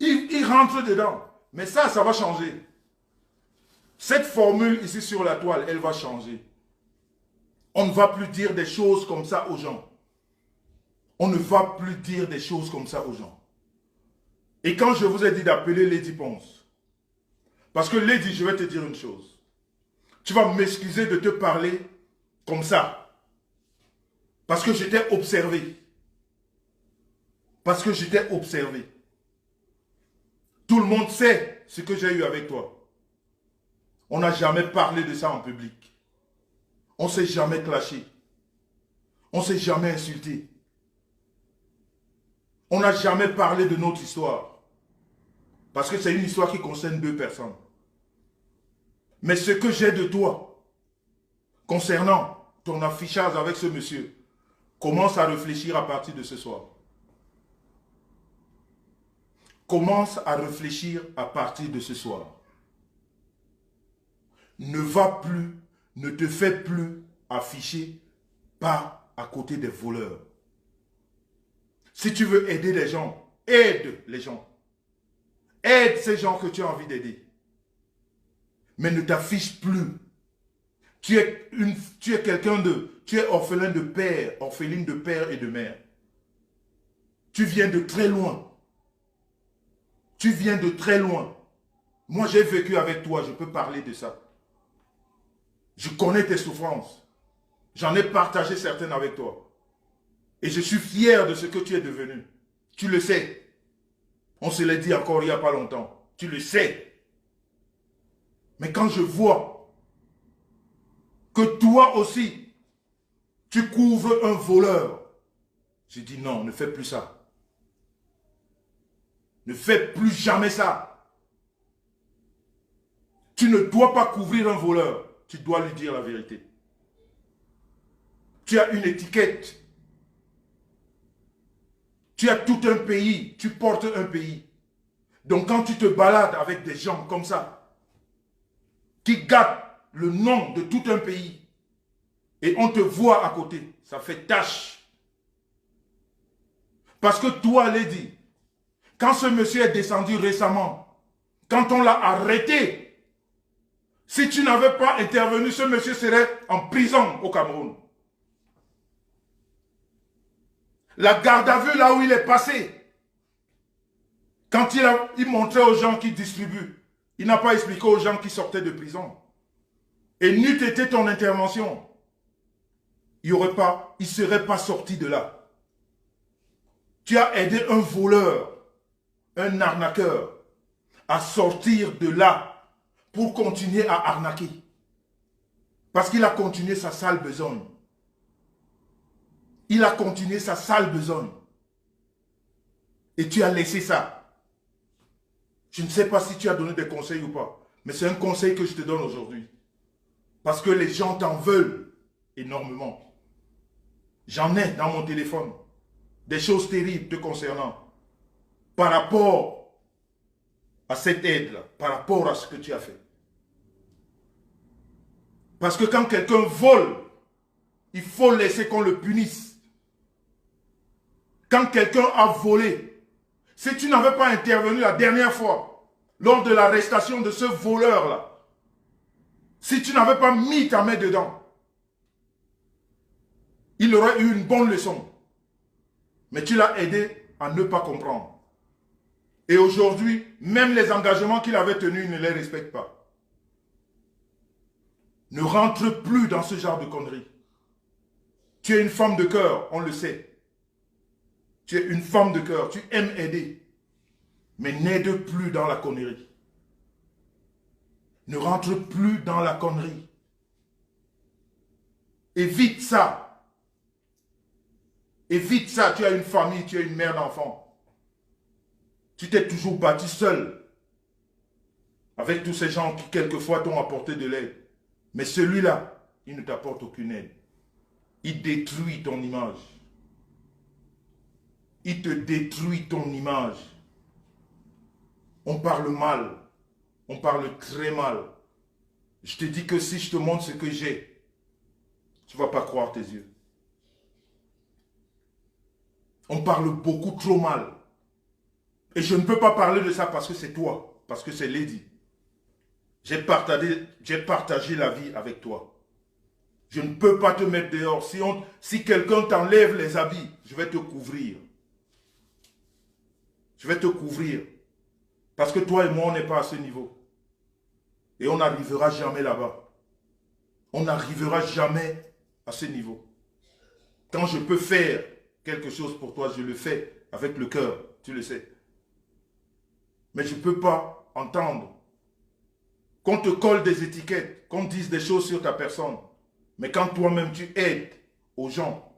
Speaker 1: Ils rentrent dedans. Mais ça va changer. Cette formule ici sur la toile, elle va changer. On ne va plus dire des choses comme ça aux gens. On ne va plus dire des choses comme ça aux gens. Et quand je vous ai dit d'appeler Lady Ponce, parce que Lady, je vais te dire une chose. Tu vas m'excuser de te parler comme ça. Parce que j'étais observé. Parce que j'étais observé. Tout le monde sait ce que j'ai eu avec toi. On n'a jamais parlé de ça en public. On ne s'est jamais clashé. On ne s'est jamais insulté. On n'a jamais parlé de notre histoire. Parce que c'est une histoire qui concerne 2 personnes. Mais ce que j'ai de toi, concernant ton affichage avec ce monsieur, commence à réfléchir à partir de ce soir. Commence à réfléchir à partir de ce soir. Ne va plus, ne te fais plus afficher pas à côté des voleurs. Si tu veux aider les gens, aide les gens. Aide ces gens que tu as envie d'aider. Mais ne t'affiche plus. Tu es quelqu'un tu es orphelin de père, orpheline de père et de mère. Tu viens de très loin. Tu viens de très loin. Moi, j'ai vécu avec toi, je peux parler de ça. Je connais tes souffrances. J'en ai partagé certaines avec toi. Et je suis fier de ce que tu es devenu. Tu le sais. On se l'a dit encore il n'y a pas longtemps. Tu le sais. Mais quand je vois que toi aussi, tu couvres un voleur, je dis non, ne fais plus ça. Ne fais plus jamais ça. Tu ne dois pas couvrir un voleur. Tu dois lui dire la vérité. Tu as une étiquette. Tu as tout un pays. Tu portes un pays. Donc quand tu te balades avec des gens comme ça, qui gâtent le nom de tout un pays, et on te voit à côté, ça fait tâche. Parce que toi, Lady, quand ce monsieur est descendu récemment quand on l'a arrêté, si tu n'avais pas intervenu, ce monsieur serait en prison au Cameroun. La garde à vue, là où il est passé, quand il montrait aux gens qui distribuent, il n'a pas expliqué aux gens qui sortaient de prison. Et n'eût été ton intervention, il ne serait pas sorti de là. Tu as aidé un voleur, un arnaqueur, à sortir de là pour continuer à arnaquer. Parce qu'il a continué sa sale besogne. Il a continué sa sale besogne. Et tu as laissé ça. Je ne sais pas si tu as donné des conseils ou pas, mais c'est un conseil que je te donne aujourd'hui. Parce que les gens t'en veulent énormément. J'en ai dans mon téléphone des choses terribles te concernant par rapport à cette aide-là, par rapport à ce que tu as fait. Parce que quand quelqu'un vole, il faut laisser qu'on le punisse. Quand quelqu'un a volé, si tu n'avais pas intervenu la dernière fois, lors de l'arrestation de ce voleur-là, si tu n'avais pas mis ta main dedans, il aurait eu une bonne leçon. Mais tu l'as aidé à ne pas comprendre. Et aujourd'hui, même les engagements qu'il avait tenus, il ne les respecte pas. Ne rentre plus dans ce genre de conneries. Tu es une femme de cœur, on le sait. Tu es une femme de cœur, tu aimes aider. Mais n'aide plus dans la connerie. Ne rentre plus dans la connerie. Évite ça. Évite ça. Tu as une famille, tu es une mère d'enfant. Tu t'es toujours battu seul. Avec tous ces gens qui quelquefois t'ont apporté de l'aide. Mais celui-là, il ne t'apporte aucune aide. Il détruit ton image. Il te détruit ton image. On parle mal. On parle très mal. Je te dis que si je te montre ce que j'ai, tu ne vas pas croire tes yeux. On parle beaucoup trop mal. Et je ne peux pas parler de ça parce que c'est toi. Parce que c'est Lady. J'ai partagé la vie avec toi. Je ne peux pas te mettre dehors. Si quelqu'un t'enlève les habits, je vais te couvrir. Je vais te couvrir. Parce que toi et moi, on n'est pas à ce niveau. Et on n'arrivera jamais là-bas. On n'arrivera jamais à ce niveau. Quand je peux faire quelque chose pour toi, je le fais avec le cœur. Tu le sais. Mais je ne peux pas entendre qu'on te colle des étiquettes, qu'on dise des choses sur ta personne. Mais quand toi-même tu aides aux gens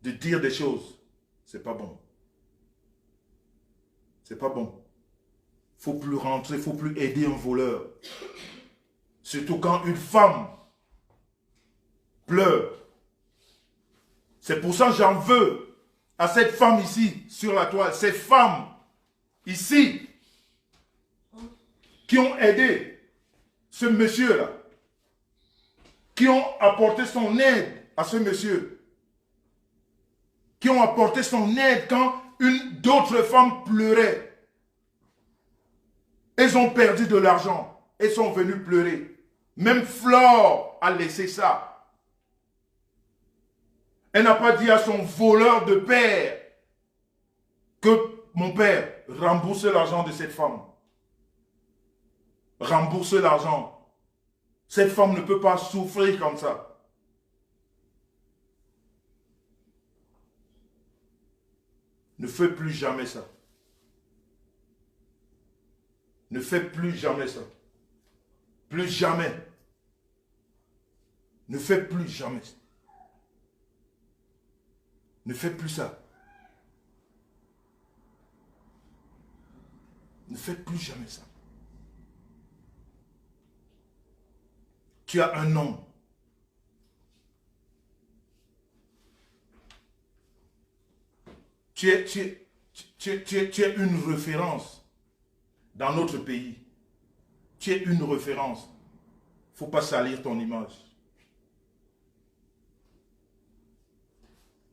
Speaker 1: de dire des choses, c'est pas bon. C'est pas bon. Faut plus rentrer, faut plus aider un voleur. Surtout quand une femme pleure. C'est pour ça que j'en veux à cette femme ici, sur la toile. Ces femmes ici qui ont aidé ce monsieur-là, qui ont apporté son aide à ce monsieur, qui ont apporté son aide quand d'autres femmes pleuraient. Elles ont perdu de l'argent. Elles sont venues pleurer. Même Flore a laissé ça. Elle n'a pas dit à son voleur de père que mon père rembourse l'argent de cette femme. Rembourse l'argent. Cette femme ne peut pas souffrir comme ça. Ne fais plus jamais ça. Ne fais plus jamais ça. Plus jamais. Ne fais plus jamais ça. Ne fais plus ça. Ne fais plus jamais ça. Tu as un nom. Tu es une référence dans notre pays. Tu es une référence. Il ne faut pas salir ton image.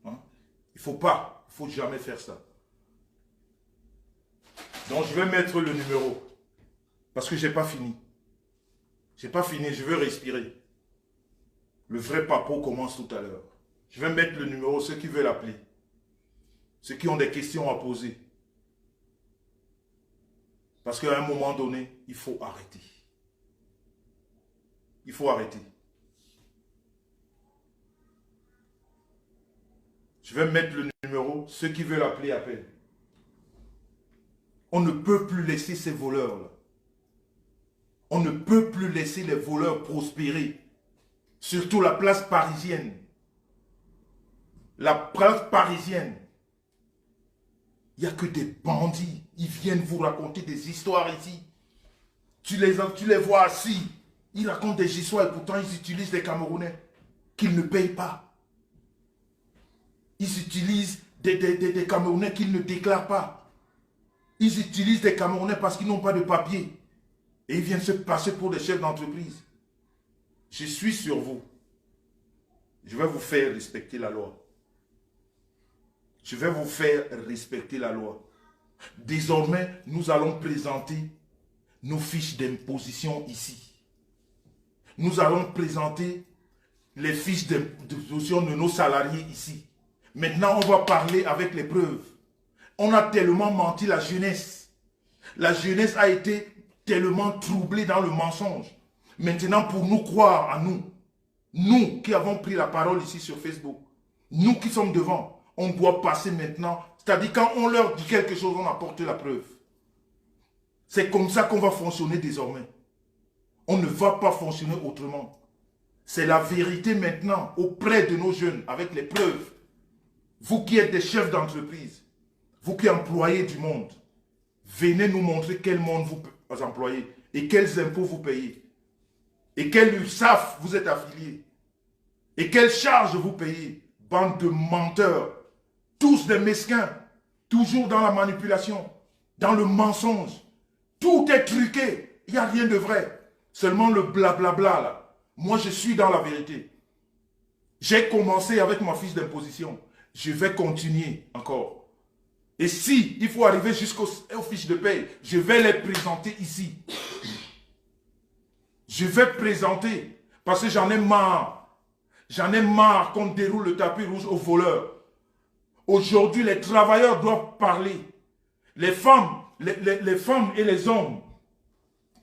Speaker 1: Hein? Il ne faut pas. Il ne faut jamais faire ça. Donc je vais mettre le numéro. Parce que je n'ai pas fini. Je n'ai pas fini, je veux respirer. Le vrai papo commence tout à l'heure. Je vais mettre le numéro, ceux qui veulent appeler. Ceux qui ont des questions à poser. Parce qu'à un moment donné, il faut arrêter. Il faut arrêter. Je vais mettre le numéro, ceux qui veulent appeler, appellent. On ne peut plus laisser ces voleurs-là. On ne peut plus laisser les voleurs prospérer. Surtout la place parisienne. La place parisienne. Il n'y a que des bandits. Ils viennent vous raconter des histoires ici. Tu les vois assis. Ils racontent des histoires et pourtant ils utilisent des Camerounais qu'ils ne payent pas. Ils utilisent des Camerounais qu'ils ne déclarent pas. Ils utilisent des Camerounais parce qu'ils n'ont pas de papier. Et ils viennent se passer pour des chefs d'entreprise. Je suis sur vous. Je vais vous faire respecter la loi. Je vais vous faire respecter la loi. Désormais, nous allons présenter nos fiches d'imposition ici. Nous allons présenter les fiches d'imposition de nos salariés ici. Maintenant, on va parler avec les preuves. On a tellement menti la jeunesse. La jeunesse a été tellement troublée dans le mensonge. Maintenant, pour nous croire à nous, nous qui avons pris la parole ici sur Facebook, nous qui sommes devant, on doit passer maintenant. C'est-à-dire quand on leur dit quelque chose, on apporte la preuve. C'est comme ça qu'on va fonctionner désormais. On ne va pas fonctionner autrement. C'est la vérité maintenant auprès de nos jeunes, avec les preuves. Vous qui êtes des chefs d'entreprise, vous qui employez du monde, venez nous montrer quel monde vous employez et quels impôts vous payez. Et quel URSSAF vous êtes affilié. Et quelles charges vous payez. Bande de menteurs. Tous des mesquins. Toujours dans la manipulation. Dans le mensonge. Tout est truqué. Il n'y a rien de vrai. Seulement le blablabla là. Moi je suis dans la vérité. J'ai commencé avec ma fiche d'imposition. Je vais continuer encore. Et si il faut arriver jusqu'aux fiches de paye, je vais les présenter ici. Je vais présenter, parce que j'en ai marre. J'en ai marre qu'on déroule le tapis rouge aux voleurs. Aujourd'hui, les travailleurs doivent parler. Les femmes, les femmes et les hommes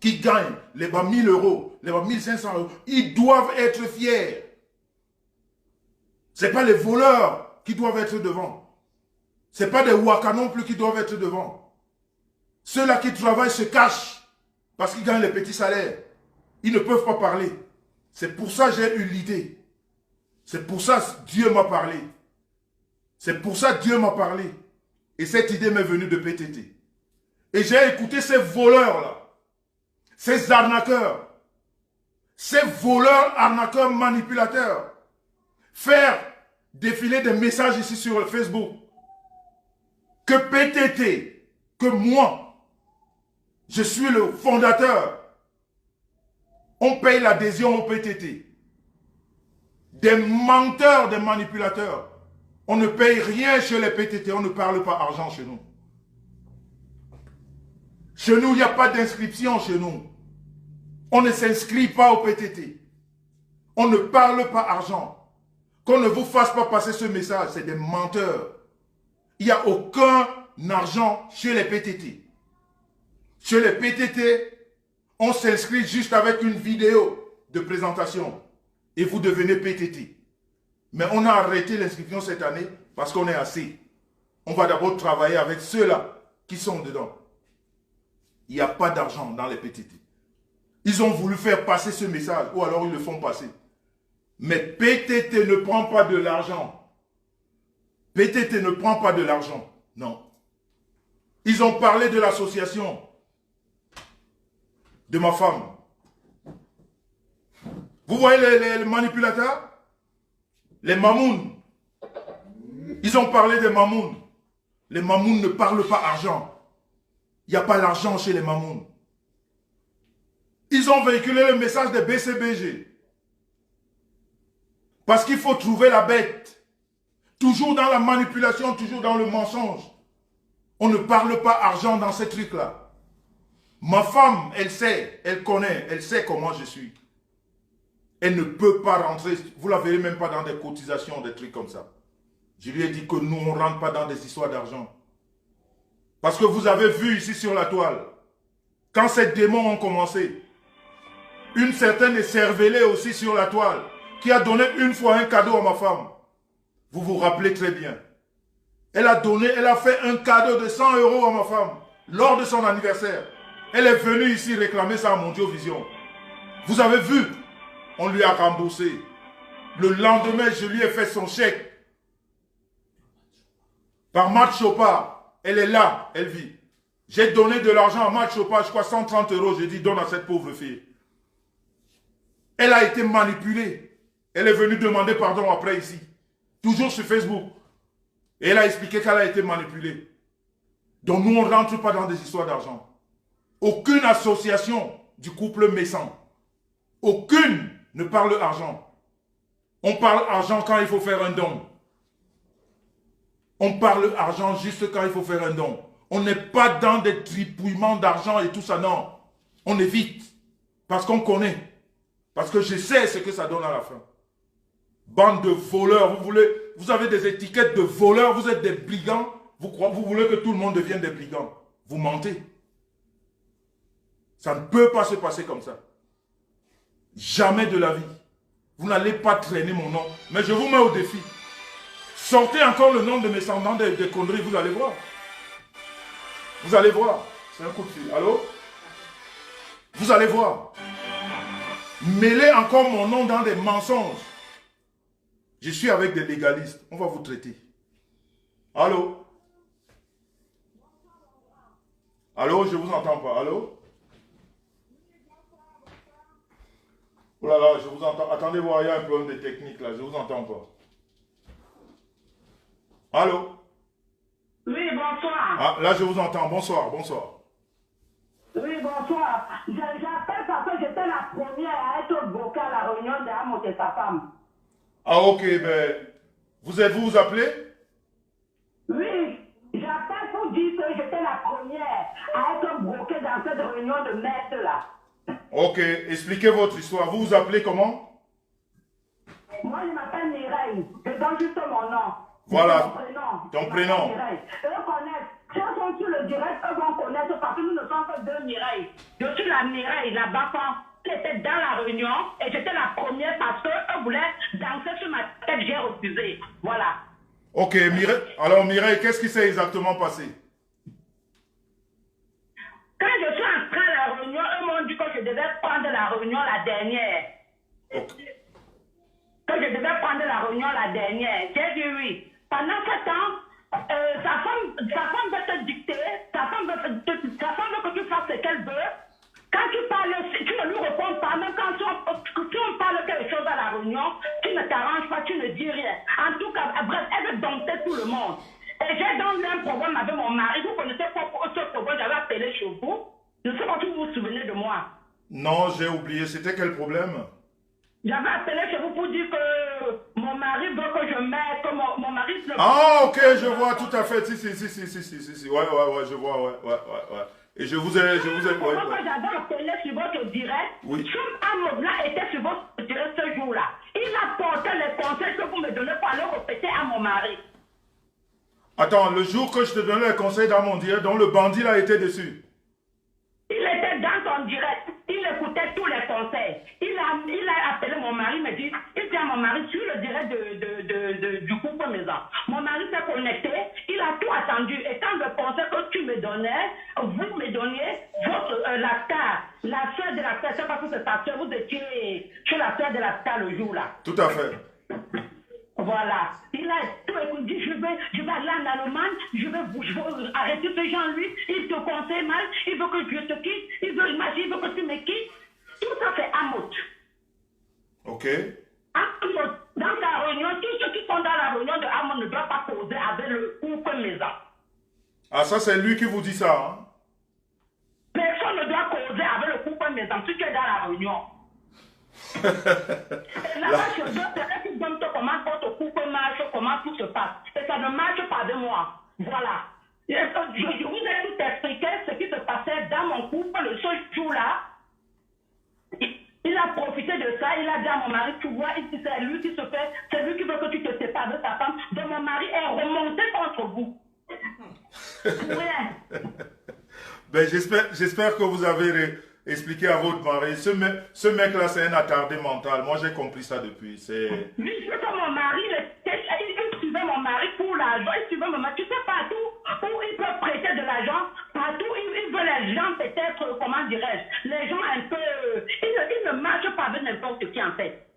Speaker 1: qui gagnent les 1000 euros, les 1500 euros, ils doivent être fiers. Ce n'est pas les voleurs qui doivent être devant. Ce n'est pas des Waka non plus qui doivent être devant. Ceux-là qui travaillent se cachent parce qu'ils gagnent les petits salaires. Ils ne peuvent pas parler. C'est pour ça que j'ai eu l'idée. C'est pour ça que Dieu m'a parlé. C'est pour ça que Dieu m'a parlé. Et cette idée m'est venue de PTT. Et j'ai écouté ces voleurs-là. Ces arnaqueurs. Ces voleurs, arnaqueurs, manipulateurs. Faire défiler des messages ici sur Facebook. Que PTT, que moi, je suis le fondateur. On paye l'adhésion au PTT. Des menteurs, des manipulateurs. On ne paye rien chez les PTT. On ne parle pas argent chez nous. Chez nous, il n'y a pas d'inscription chez nous. On ne s'inscrit pas au PTT. On ne parle pas argent. Qu'on ne vous fasse pas passer ce message. C'est des menteurs. Il n'y a aucun argent chez les PTT. Chez les PTT, on s'inscrit juste avec une vidéo de présentation et vous devenez PTT. Mais on a arrêté l'inscription cette année parce qu'on est assez. On va d'abord travailler avec ceux-là qui sont dedans. Il n'y a pas d'argent dans les PTT. Ils ont voulu faire passer ce message ou alors ils le font passer. Mais PTT ne prend pas de l'argent. PTT ne prend pas de l'argent. Non. Ils ont parlé de l'association de ma femme. Vous voyez les manipulateurs? Les mamouns. Ils ont parlé des mamouns. Les mamouns ne parlent pas argent. Il n'y a pas l'argent chez les mamouns. Ils ont véhiculé le message des BCBG. Parce qu'il faut trouver la bête. Toujours dans la manipulation, toujours dans le mensonge. On ne parle pas argent dans ces trucs-là. Ma femme, elle sait, elle connaît, elle sait comment je suis. Elle ne peut pas rentrer, vous la verrez même pas dans des cotisations, des trucs comme ça. Je lui ai dit que nous, on ne rentre pas dans des histoires d'argent. Parce que vous avez vu ici sur la toile, quand ces démons ont commencé, une certaine cervelée aussi sur la toile, qui a donné une fois un cadeau à ma femme. Vous vous rappelez très bien. Elle a fait un cadeau de 100 € à ma femme, lors de son anniversaire. Elle est venue ici réclamer ça à Mondiovision. Vous avez vu, on lui a remboursé. Le lendemain, je lui ai fait son chèque. Par Matt Chopard. Elle est là, elle vit. J'ai donné de l'argent à Matt Chopard, je crois 130 €. J'ai dit, donne à cette pauvre fille. Elle a été manipulée. Elle est venue demander pardon après ici. Toujours sur Facebook. Et elle a expliqué qu'elle a été manipulée. Donc nous, on ne rentre pas dans des histoires d'argent. Aucune association du couple Messan, aucune ne parle argent. On parle argent quand il faut faire un don. On parle argent juste quand il faut faire un don. On n'est pas dans des tripouillements d'argent et tout ça, non. On évite. Parce qu'on connaît. Parce que je sais ce que ça donne à la fin. Bande de voleurs, vous avez des étiquettes de voleurs, vous êtes des brigands, vous voulez que tout le monde devienne des brigands. Vous mentez. Ça ne peut pas se passer comme ça. Jamais de la vie. Vous n'allez pas traîner mon nom. Mais je vous mets au défi. Sortez encore le nom de mes descendants des conneries, vous allez voir. Vous allez voir. C'est un coup de fil. Allô? Vous allez voir. Mêlez encore mon nom dans des mensonges. Je suis avec des légalistes. On va vous traiter. Allô? Allô, je vous entends pas. Allô? Oh là là, je vous entends. Attendez voir, il y a un problème de technique là. Je vous entends pas. Allô?
Speaker 2: Oui, bonsoir.
Speaker 1: Ah, là, je vous entends. Bonsoir, bonsoir.
Speaker 2: Oui, bonsoir. J'appelle parce que j'étais la première à être bloquée à la réunion de Amos et sa femme.
Speaker 1: Ah, ok, ben, vous appelez?
Speaker 2: Oui, j'appelle pour dire que j'étais la première à être bloquée dans cette réunion de merde là.
Speaker 1: Ok, expliquez votre histoire. Vous vous appelez comment?
Speaker 2: Moi, je m'appelle Mireille. Je donne juste mon nom.
Speaker 1: Voilà.
Speaker 2: Mon prénom.
Speaker 1: Ton prénom.
Speaker 2: Mireille. Eux connaissent. Si elles sont sur le direct, eux vont connaître parce que nous ne sommes que deux Mireille. Je suis la Mireille, la Bafan, qui était dans la réunion et j'étais la première parce qu'eux voulaient danser sur ma tête, j'ai refusé. Voilà.
Speaker 1: Ok, Mireille. Alors, Mireille, qu'est-ce qui s'est exactement passé?
Speaker 2: Quand je suis entrée à la réunion, eux m'ont dit que je devais prendre la réunion la dernière.
Speaker 1: Ok.
Speaker 2: Que je devais prendre la réunion la dernière. J'ai dit oui. Pendant ce temps, sa femme veut te dicter, sa femme veut que tu fasses ce qu'elle veut. Quand tu parles, tu ne lui réponds pas, même quand tu on parle quelque chose à la réunion, tu ne t'arranges pas, tu ne dis rien. En tout cas, bref, elle veut dompter tout le monde. Et j'ai donc eu un problème avec mon mari. Vous connaissez pas ce problème, j'avais appelé chez vous. Je ne sais pas si vous vous souvenez de moi.
Speaker 1: Non, j'ai oublié. C'était quel problème?
Speaker 2: J'avais appelé chez vous pour dire que mon mari veut que je mette, que mon mari...
Speaker 1: Ah, ok, je vois tout à fait. Si. Ouais, je vois, ouais. Et je vous ai...
Speaker 2: Ouais. J'avais appelé sur votre direct.
Speaker 1: Oui.
Speaker 2: Chum Amobla était sur votre direct ce jour-là. Il a porté les conseils que vous me donnez pour aller répéter à mon mari.
Speaker 1: Attends, le jour que je te donnais les conseils dans mon direct, dont le bandit là était dessus.
Speaker 2: Il était dans son direct. Il écoutait tous les conseils. Il a appelé mon mari, il dit à mon mari, sur le direct du couple maison. Mon mari s'est connecté, il a tout attendu. Et quand le conseil que tu me donnais, vous me donniez la star, la soeur de la star, c'est parce que c'est ta soeur, vous étiez chez la soeur de la star le jour là.
Speaker 1: Tout à fait.
Speaker 2: Voilà. Il a tout écouté. Je vais aller en Allemagne, je vais arrêter ce gens, lui. Il te conseille mal, il veut que je te quitte, il veut que tu me quittes. Tout ça fait Amout.
Speaker 1: Ok.
Speaker 2: Amout, dans la réunion, tous ceux qui sont dans la réunion de Amout ne doivent pas causer avec le couple maison.
Speaker 1: Ah, ça c'est lui qui vous dit ça, hein?
Speaker 2: Personne ne doit causer avec le couple maison si tu es dans la réunion. Et là-bas, je te donne comment votre couple marche, comment tout se passe. Et ça ne marche pas de moi. Voilà. Je vous ai tout expliqué ce qui se passait dans mon couple le seul jour-là. Il a profité de ça, il a dit à mon mari, tu vois, c'est lui qui se fait, c'est lui qui veut que tu te sépares de ta femme. Donc mon mari est remonté contre vous. Rien.
Speaker 1: Ben, j'espère que vous avez expliqué à votre mari. Ce mec-là, c'est un attardé mental. Moi, j'ai compris ça depuis.
Speaker 2: Lui, c'est comme mon mari, il suivait mon mari pour l'argent, il suivait mon mari. Tu sais, partout où il peut prêter de l'argent, partout il veut les gens peut-être, comment dirais-je, les gens un peu... Il ne marche pas avec n'importe qui en fait.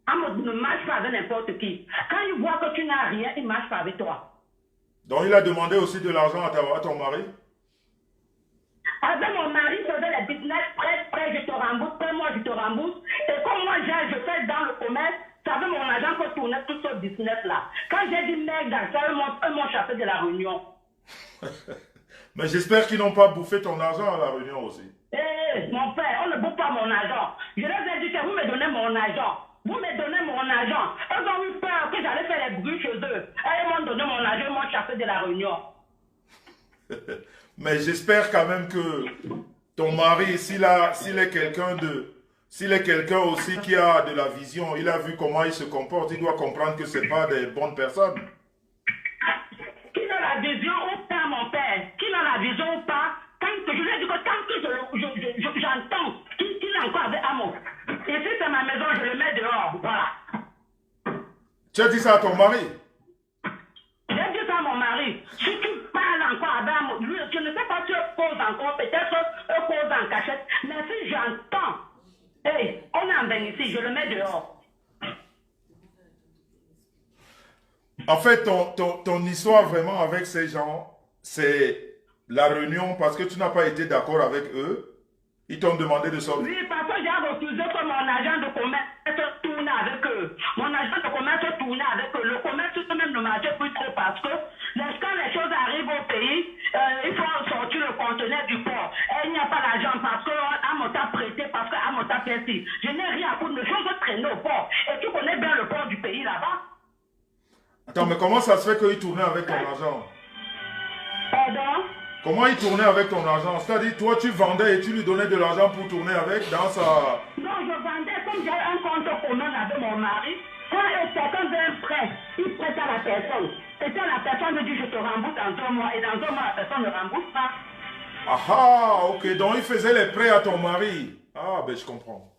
Speaker 2: Il ne marche pas avec n'importe qui. Quand il voit que tu n'as rien, il ne marche pas avec toi.
Speaker 1: Donc, il a demandé aussi de l'argent à ton mari?
Speaker 2: Avec mon mari, il faisait les business, prêt, je te rembourse, prêt, moi, je te rembourse. Et comme moi, je fais dans le commerce, ça veut mon agent que tourner tout ce business-là. Quand j'ai dit merde, ça, eux m'ont chassé de la réunion.
Speaker 1: Mais j'espère qu'ils n'ont pas bouffé ton argent à la réunion aussi.
Speaker 2: Eh, mon père, on ne bouffe pas mon argent. Je leur ai dit que vous me donnez mon argent. Vous me donnez mon argent. Eux ont eu peur que j'allais faire les bruits chez eux. Et ils m'ont donné mon argent, ils m'ont chassé de la réunion.
Speaker 1: Mais j'espère quand même que ton mari, s'il est quelqu'un aussi qui a de la vision, il a vu comment il se comporte, il doit comprendre que ce n'est pas des bonnes personnes.
Speaker 2: Qu'il a la vision ou pas, mon père, qu'il a la vision ou pas, je lui ai dit que tant que j'entends qu'il est encore avec Amo, et si c'est ma maison, je le mets dehors, voilà.
Speaker 1: Tu as dit ça à ton mari?
Speaker 2: J'ai dit ça à mon mari. Si tu parles encore avec Amo, je ne sais pas si eux causent encore, peut-être eux causent en cachette, mais si j'entends, hey, on est en bain ici, je le mets dehors.
Speaker 1: En fait, ton histoire vraiment avec ces gens, c'est la réunion parce que tu n'as pas été d'accord avec eux. Ils t'ont demandé de sortir.
Speaker 2: Oui, parce que j'ai refusé que mon agent de commerce tourne avec eux. Mon agent de commerce tourne avec eux. Le commerce même ne marchait plus trop parce que quand les choses arrivent au pays, il faut sortir le conteneur du port. Et il n'y a pas d'argent parce qu'Amo t'a prêté, parce qu'Amo t'a prêté. Je n'ai rien à foutre. Les choses traîner au port. Et tu connais bien le port du pays là-bas.
Speaker 1: Attends, mais comment ça se fait qu'il tournait avec ton argent?
Speaker 2: Pardon?
Speaker 1: Comment il tournait avec ton argent? C'est-à-dire, toi, tu vendais et tu lui donnais de l'argent pour tourner avec dans sa...
Speaker 2: Non, je vendais comme j'ai un compte commun avec mon mari. Quand quelqu'un veut un prêt, il prête à la personne. Et quand la personne me dit je te rembourse dans 2 mois, et dans 2 mois, la personne ne rembourse pas.
Speaker 1: Ah, ok. Donc, il faisait les prêts à ton mari. Ah, ben, je comprends.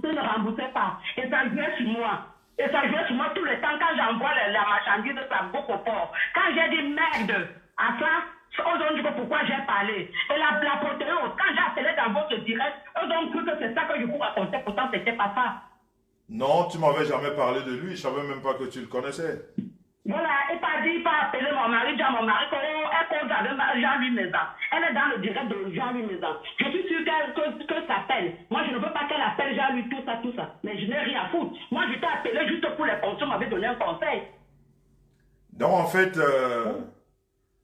Speaker 2: Il ne remboursait pas. Et ça jouait sur moi. Et ça jouait sur moi tout le temps quand j'envoie la marchandise de sa boucle au port. Quand j'ai dit merde à ça, eux ont dit que pourquoi j'ai parlé. Et la protéose, quand j'ai appelé dans votre direct, eux ont cru que c'est ça que je vous racontais, pourtant c'était pas ça.
Speaker 1: Non, tu m'avais jamais parlé de lui. Je savais même pas que tu le connaissais.
Speaker 2: Voilà, il pas dit, il pas appelé mon mari, dit à mon mari qu'elle cause avec Jean-Louis Maison. Elle est dans le direct de Jean-Louis Maison. Je suis sûre que ça appelle. Moi, je ne veux pas qu'elle appelle Jean-Louis, tout ça. Mais je n'ai rien à foutre. Moi, je t'ai appelé juste pour les fonctions, m'avait donné un conseil.
Speaker 1: Donc,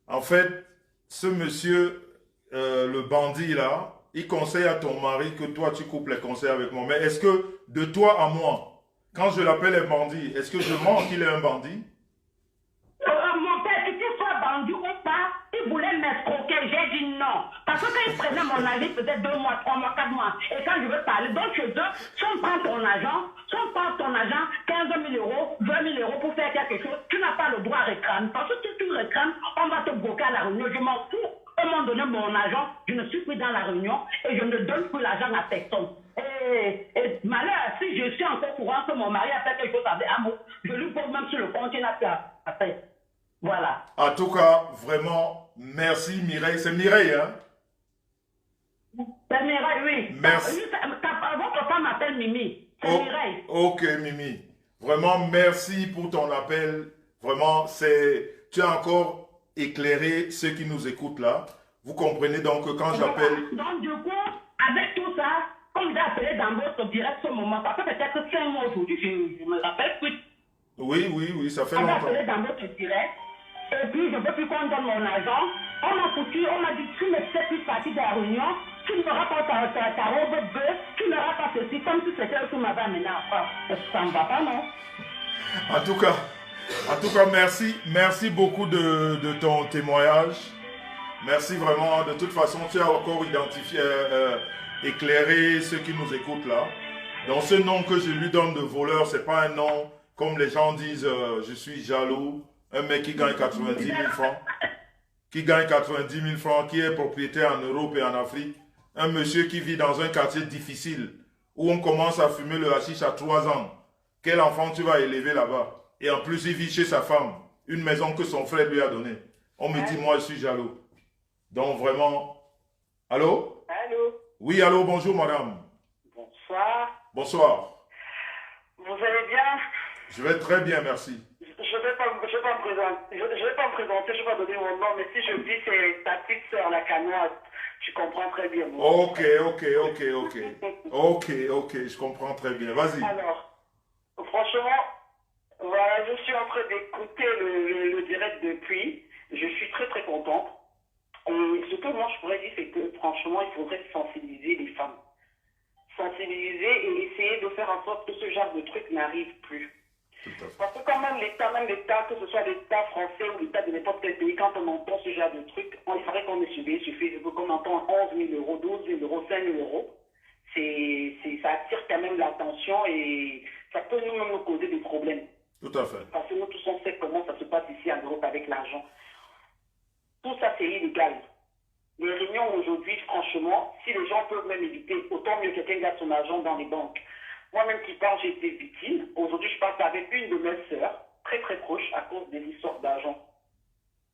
Speaker 1: en fait, ce monsieur, le bandit là, il conseille à ton mari que toi, tu coupes les conseils avec moi. Mais est-ce que, de toi à moi, quand je l'appelle un bandit, est-ce que je mens qu'il est un bandit?
Speaker 2: Mon père, que tu sois bandit ou pas, il voulait m'escroquer. J'ai dit non. Parce que quand il prenait mon avis, peut-être 2 mois, 3 mois, 4 mois. Et quand je veux parler, donc chez eux, si on prend ton argent, 15 000 euros, 20 000 euros pour faire quelque chose, tu n'as pas le droit à réclamer. Parce que si tu réclames, on va te bloquer à la réunion. Je m'en fous. Eux m'ont donné mon argent, je ne suis plus dans la réunion et je ne donne plus l'argent à personne. Et malheur, si je suis encore courant que mon mari a fait quelque chose avec Amo, je lui pose même sur le compte, il n'a plus à faire. Voilà.
Speaker 1: En tout cas, vraiment, merci Mireille. C'est Mireille, hein?
Speaker 2: C'est Mireille, oui.
Speaker 1: Merci.
Speaker 2: Votre femme m'appelle Mimi. C'est Mireille.
Speaker 1: Ok, Mimi. Vraiment, merci pour ton appel. Vraiment, tu as encore éclairé ceux qui nous écoutent là. Vous comprenez donc que quand j'appelle...
Speaker 2: Donc, du coup, avec tout ça, comme j'ai appelé dans votre direct ce moment, ça fait peut-être 5 mois aujourd'hui, je me rappelle plus.
Speaker 1: Oui, ça fait
Speaker 2: On m'a
Speaker 1: longtemps.
Speaker 2: appelé dans votre direct, et puis je ne veux plus qu'on donne mon argent. On m'a dit, tu ne fais plus partie de la réunion, tu n'auras pas ta robe bleue, tu n'auras pas ceci, comme si c'était eux qui m'avaient amené encore. Ça ne va pas, non?
Speaker 1: En tout cas, En tout cas, merci beaucoup de ton témoignage. Merci vraiment. De toute façon, tu as encore identifié, éclairé ceux qui nous écoutent là. Donc, ce nom que je lui donne de voleur, c'est pas un nom comme les gens disent, je suis jaloux. Un mec qui gagne 90 000 francs, qui gagne 90 000 francs, qui est propriétaire en Europe et en Afrique. Un monsieur qui vit dans un quartier difficile, où on commence à fumer le hashish à 3 ans. Quel enfant tu vas élever là-bas? Et en plus, il vit chez sa femme, une maison que son frère lui a donnée. On me dit, moi, je suis jaloux. Donc, vraiment... Allô?
Speaker 3: Allô?
Speaker 1: Oui, allô, bonjour, madame.
Speaker 3: Bonsoir.
Speaker 1: Bonsoir.
Speaker 3: Vous allez bien?
Speaker 1: Je vais très bien, merci.
Speaker 3: Je vais pas me présenter, je vais pas me présenter, je vais pas donner mon nom, mais si je dis c'est ta petite sœur, la canoise, je comprends très bien.
Speaker 1: Ok, je comprends très bien. Vas-y.
Speaker 3: Alors, franchement, voilà, je suis en train d'écouter le direct depuis. Je suis très très contente. Et ce que moi je pourrais dire, c'est que franchement, il faudrait sensibiliser les femmes. Sensibiliser et essayer de faire en sorte que ce genre de truc n'arrive plus. Parce que quand même l'État, que ce soit l'État français ou l'État de n'importe quel pays, quand on entend ce genre de truc, il faudrait qu'on est suivi sur Facebook, qu'on entend 11 000 euros, 12 000 euros, 5 000 euros. Ça attire quand même l'attention et ça peut nous-mêmes nous causer des problèmes.
Speaker 1: Tout à fait.
Speaker 3: Parce que nous tous on sait comment ça se passe ici en Europe avec l'argent. Tout ça c'est illégal. Les réunions aujourd'hui, franchement, si les gens peuvent même éviter, autant mieux quelqu'un garde son argent dans les banques. Moi-même qui parle, j'ai été victime. Aujourd'hui, je parle avec une de mes sœurs, très très proche, à cause des histoires d'argent.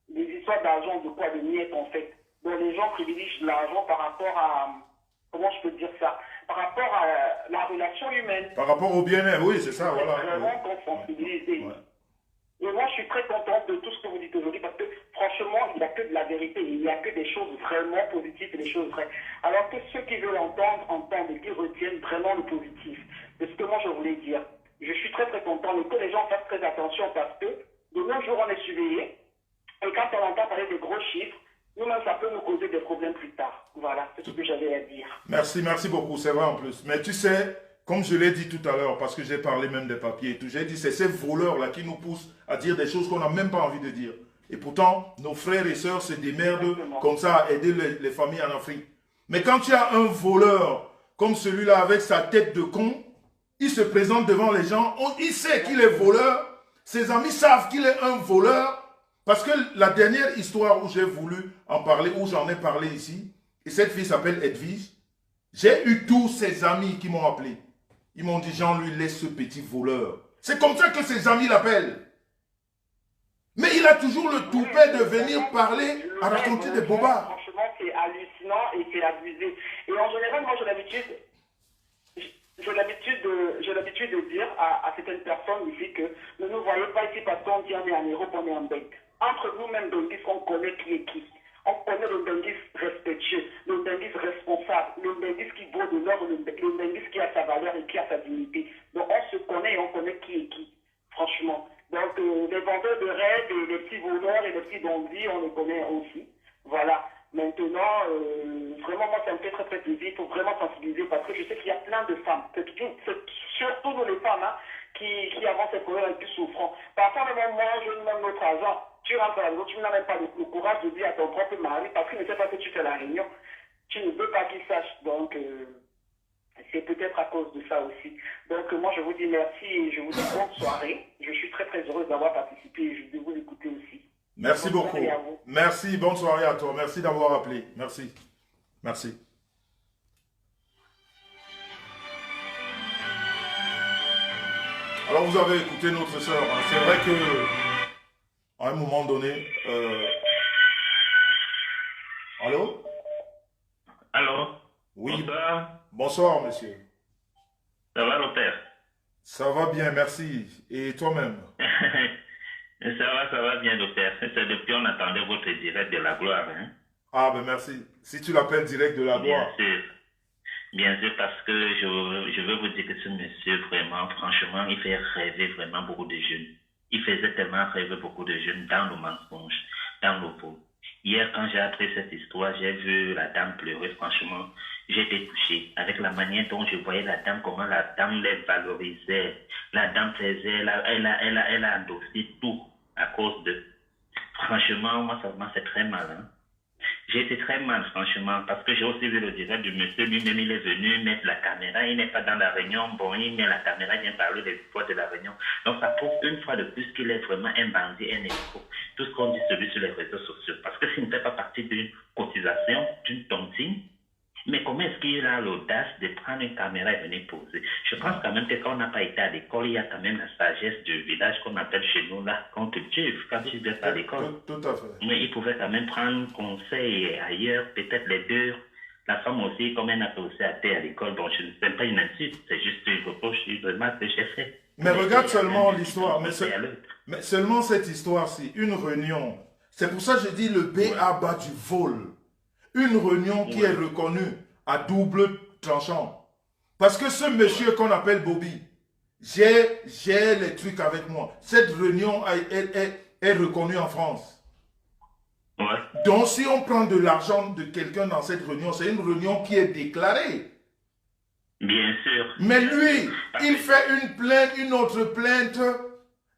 Speaker 3: Des histoires d'argent, de quoi? De miettes en fait. Donc les gens privilégient l'argent par rapport à, comment je peux dire ça, par rapport à la relation humaine.
Speaker 1: Par rapport au bien-être, oui, c'est ça, voilà.
Speaker 3: Vraiment qu'on sensibilise. Et moi, je suis très contente de tout ce que vous dites aujourd'hui parce que, franchement, il n'y a que de la vérité. Il n'y a que des choses vraiment positives et des choses vraies. Alors que ceux qui veulent entendre, entendent et qui retiennent vraiment le positif. C'est ce que moi, je voulais dire. Je suis très, très content. Mais que les gens fassent très attention parce que, de nos jours, on est surveillés. Et quand on entend parler de gros chiffres, nous-mêmes, ça peut nous causer des problèmes plus tard. Voilà, c'est ce que j'avais à dire.
Speaker 1: Merci beaucoup, c'est vrai en plus. Mais tu sais, comme je l'ai dit tout à l'heure, parce que j'ai parlé même des papiers et tout, j'ai dit c'est ces voleurs-là qui nous poussent à dire des choses qu'on n'a même pas envie de dire. Et pourtant, nos frères et sœurs se démerdent comme ça à aider les familles en Afrique. Mais quand tu as un voleur comme celui-là avec sa tête de con, il se présente devant les gens, il sait qu'il est voleur, ses amis savent qu'il est un voleur, parce que la dernière histoire où j'ai voulu en parler, où j'en ai parlé ici, et cette fille s'appelle Edwige, j'ai eu tous ses amis qui m'ont appelé. Ils m'ont dit, Jean-Louis, laisse ce petit voleur. C'est comme ça que ses amis l'appellent. Mais il a toujours le toupet de venir parler, à raconter des bobards.
Speaker 3: Franchement, c'est hallucinant et c'est abusé. Et en général, moi, j'ai l'habitude de dire à certaines personnes ici que ne nous voyez pas ici parce qu'on dit on est en Europe, on est en Belgique. Entre nous-mêmes, Dongis, on connaît qui est qui. On connaît le Dongis respectueux, le Dongis responsable, le Dongis qui vaut de l'or, le Dongis qui a sa valeur et qui a sa dignité. Donc on se connaît et on connaît qui est qui, franchement. Donc les vendeurs de rêves et les petits voleurs et les petits bandits, on les connaît aussi. Voilà. Maintenant, vraiment, moi, ça me fait très très plaisir. Il faut vraiment sensibiliser parce que je sais qu'il y a plein de femmes, surtout nous les femmes, hein, qui avons ces problèmes les plus souffrants. Parfois, même moi, je nous même notre argent. Tu rentres à l'autre, tu n'as même pas le courage de dire à ton propre mari parce qu'il ne sait pas que tu fais la réunion. Tu ne veux pas qu'il sache. Donc, c'est peut-être à cause de ça aussi. Donc, moi, je vous dis merci et je vous dis bonne soirée. Je suis très très heureuse d'avoir participé et je vais vous écouter aussi.
Speaker 1: Merci beaucoup. Merci, bonne soirée à toi. Merci d'avoir appelé. Merci. Merci. Alors, vous avez écouté notre sœur. Hein. C'est vrai que à un moment donné... Allô?
Speaker 4: Allô?
Speaker 1: Oui.
Speaker 4: Bonsoir.
Speaker 1: Bonsoir, monsieur.
Speaker 4: Ça va, le père?
Speaker 1: Ça va bien, merci. Et toi-même?
Speaker 4: Ça va bien, docteur. C'est depuis on attendait votre direct de la gloire. Hein?
Speaker 1: Ah, ben merci. Si tu l'appelles direct de la gloire.
Speaker 4: Bien sûr, parce que je veux vous dire que ce monsieur, vraiment, franchement, il fait rêver vraiment beaucoup de jeunes. Il faisait tellement rêver beaucoup de jeunes dans le mensonge, dans le faux. Hier, quand j'ai appris cette histoire, j'ai vu la dame pleurer, franchement. J'ai été touché avec la manière dont je voyais la dame, comment la dame les valorisait. La dame faisait, elle a endossé tout à cause de... Franchement, moi, ça m'a fait très mal. Hein. J'ai été très mal, franchement, parce que j'ai aussi vu le direct du monsieur. Lui-même, il est venu mettre la caméra. Il n'est pas dans la réunion. Bon, il met la caméra, il vient parler des histoires de la réunion. Donc, ça prouve une fois de plus qu'il est vraiment un bandit, un escroc. Tout ce qu'on dit sur lui sur les réseaux sociaux. Parce que s'il ne fait pas partie d'une cotisation, d'une tontine, mais comment est-ce qu'il a l'audace de prendre une caméra et venir poser? Je pense quand même que quand on n'a pas été à l'école, il y a quand même la sagesse du village qu'on appelle chez nous là, qu'on cultive quand tu n'es pas à l'école.
Speaker 1: Tout à fait.
Speaker 4: Mais il pouvait quand même prendre conseil ailleurs, peut-être les deux. La femme aussi, comme elle n'a pas aussi été à l'école, bon, je ne sais pas une insulte, c'est juste une reproche, une remarque que j'ai fait.
Speaker 1: Mais regarde seulement l'histoire, mais seulement cette histoire-ci, une réunion. C'est pour ça que je dis le BABA du vol. Une réunion qui est reconnue à double tranchant. Parce que ce monsieur qu'on appelle Bobby, j'ai les trucs avec moi. Cette réunion est reconnue en France.
Speaker 4: Ouais.
Speaker 1: Donc si on prend de l'argent de quelqu'un dans cette réunion, c'est une réunion qui est déclarée.
Speaker 4: Bien sûr.
Speaker 1: Mais lui, il fait une plainte, une autre plainte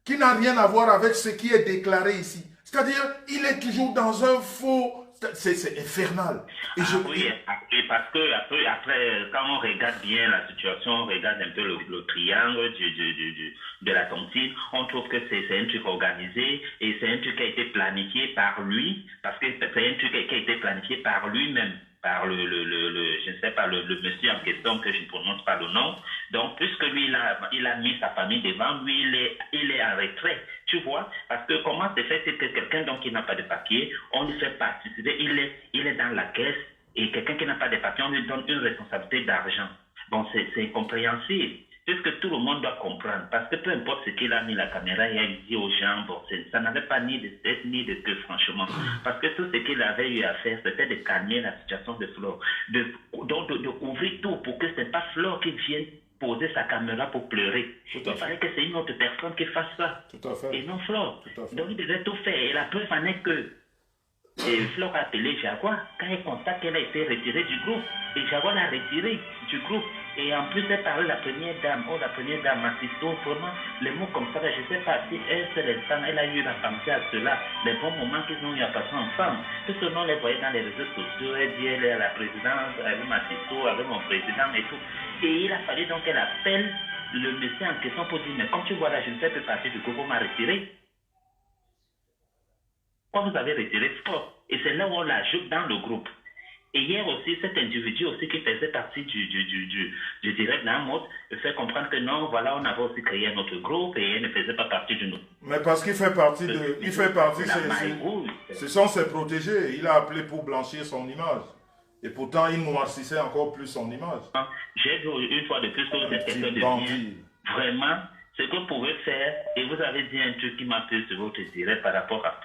Speaker 1: qui n'a rien à voir avec ce qui est déclaré ici. C'est-à-dire, il est toujours dans un faux... C'est infernal. Et
Speaker 4: oui, parce que après, quand on regarde bien la situation, on regarde un peu le triangle de la tontine, on trouve que c'est un truc organisé et c'est un truc qui a été planifié par lui, parce que c'est un truc qui a été planifié par lui-même, par je ne sais pas, le monsieur en question que je ne prononce pas le nom. Donc, puisque lui, il a mis sa famille devant, lui, il est en retrait, tu vois. Parce que comment c'est fait, c'est que quelqu'un donc qui n'a pas de papier, on lui fait participer, il est dans la caisse, et quelqu'un qui n'a pas de papier, on lui donne une responsabilité d'argent. Bon, c'est incompréhensible. Puisque tout le monde doit comprendre, parce que peu importe ce qu'il a mis la caméra, il a dit aux gens, bon, ça n'avait pas ni de tête ni de queue, franchement. Parce que tout ce qu'il avait eu à faire, c'était de calmer la situation de Flore. Donc de couvrir tout pour que ce n'est pas Flore qui vienne poser sa caméra pour pleurer. Il fallait que c'est une autre personne qui fasse ça.
Speaker 1: Tout à fait.
Speaker 4: Et non Flore. Donc il devait tout faire. Et la preuve en est que Flore a appelé Jaguar. Quand il constate qu'elle a été retirée du groupe, et Jaguar l'a retirée du groupe. Et en plus, elle parlait la première dame, Massisto, vraiment, les mots comme ça, je ne sais pas si elle, c'est l'instant, elle a eu la pensée à cela, les bons moments qu'ils ont eu à passer ensemble. Tout ce nom, les voyait dans les réseaux sociaux, elle dit, elle est à la présidence, avec Massisto, avec mon président et tout. Et il a fallu donc qu'elle appelle le monsieur en question pour dire, mais comme tu vois là, je ne fais plus partie du groupe, on m'a retiré. Quand vous avez retiré Fort, et c'est là où on l'ajoute dans le groupe. Et hier aussi, cet individu aussi qui faisait partie du direct d'Amos fait comprendre que non, voilà, on avait aussi créé un autre groupe et il ne faisait pas partie du nôtre.
Speaker 1: Mais parce qu'il fait partie de... Il fait partie... Ce sont ses protégés. Il a appelé pour blanchir son image. Et pourtant, il noircissait encore plus son image.
Speaker 4: J'ai vu une fois de plus que vous êtes quelqu'un de bien. Vraiment, ce que vous pouvez faire, et vous avez dit un truc qui m'a plu sur votre direct par rapport à...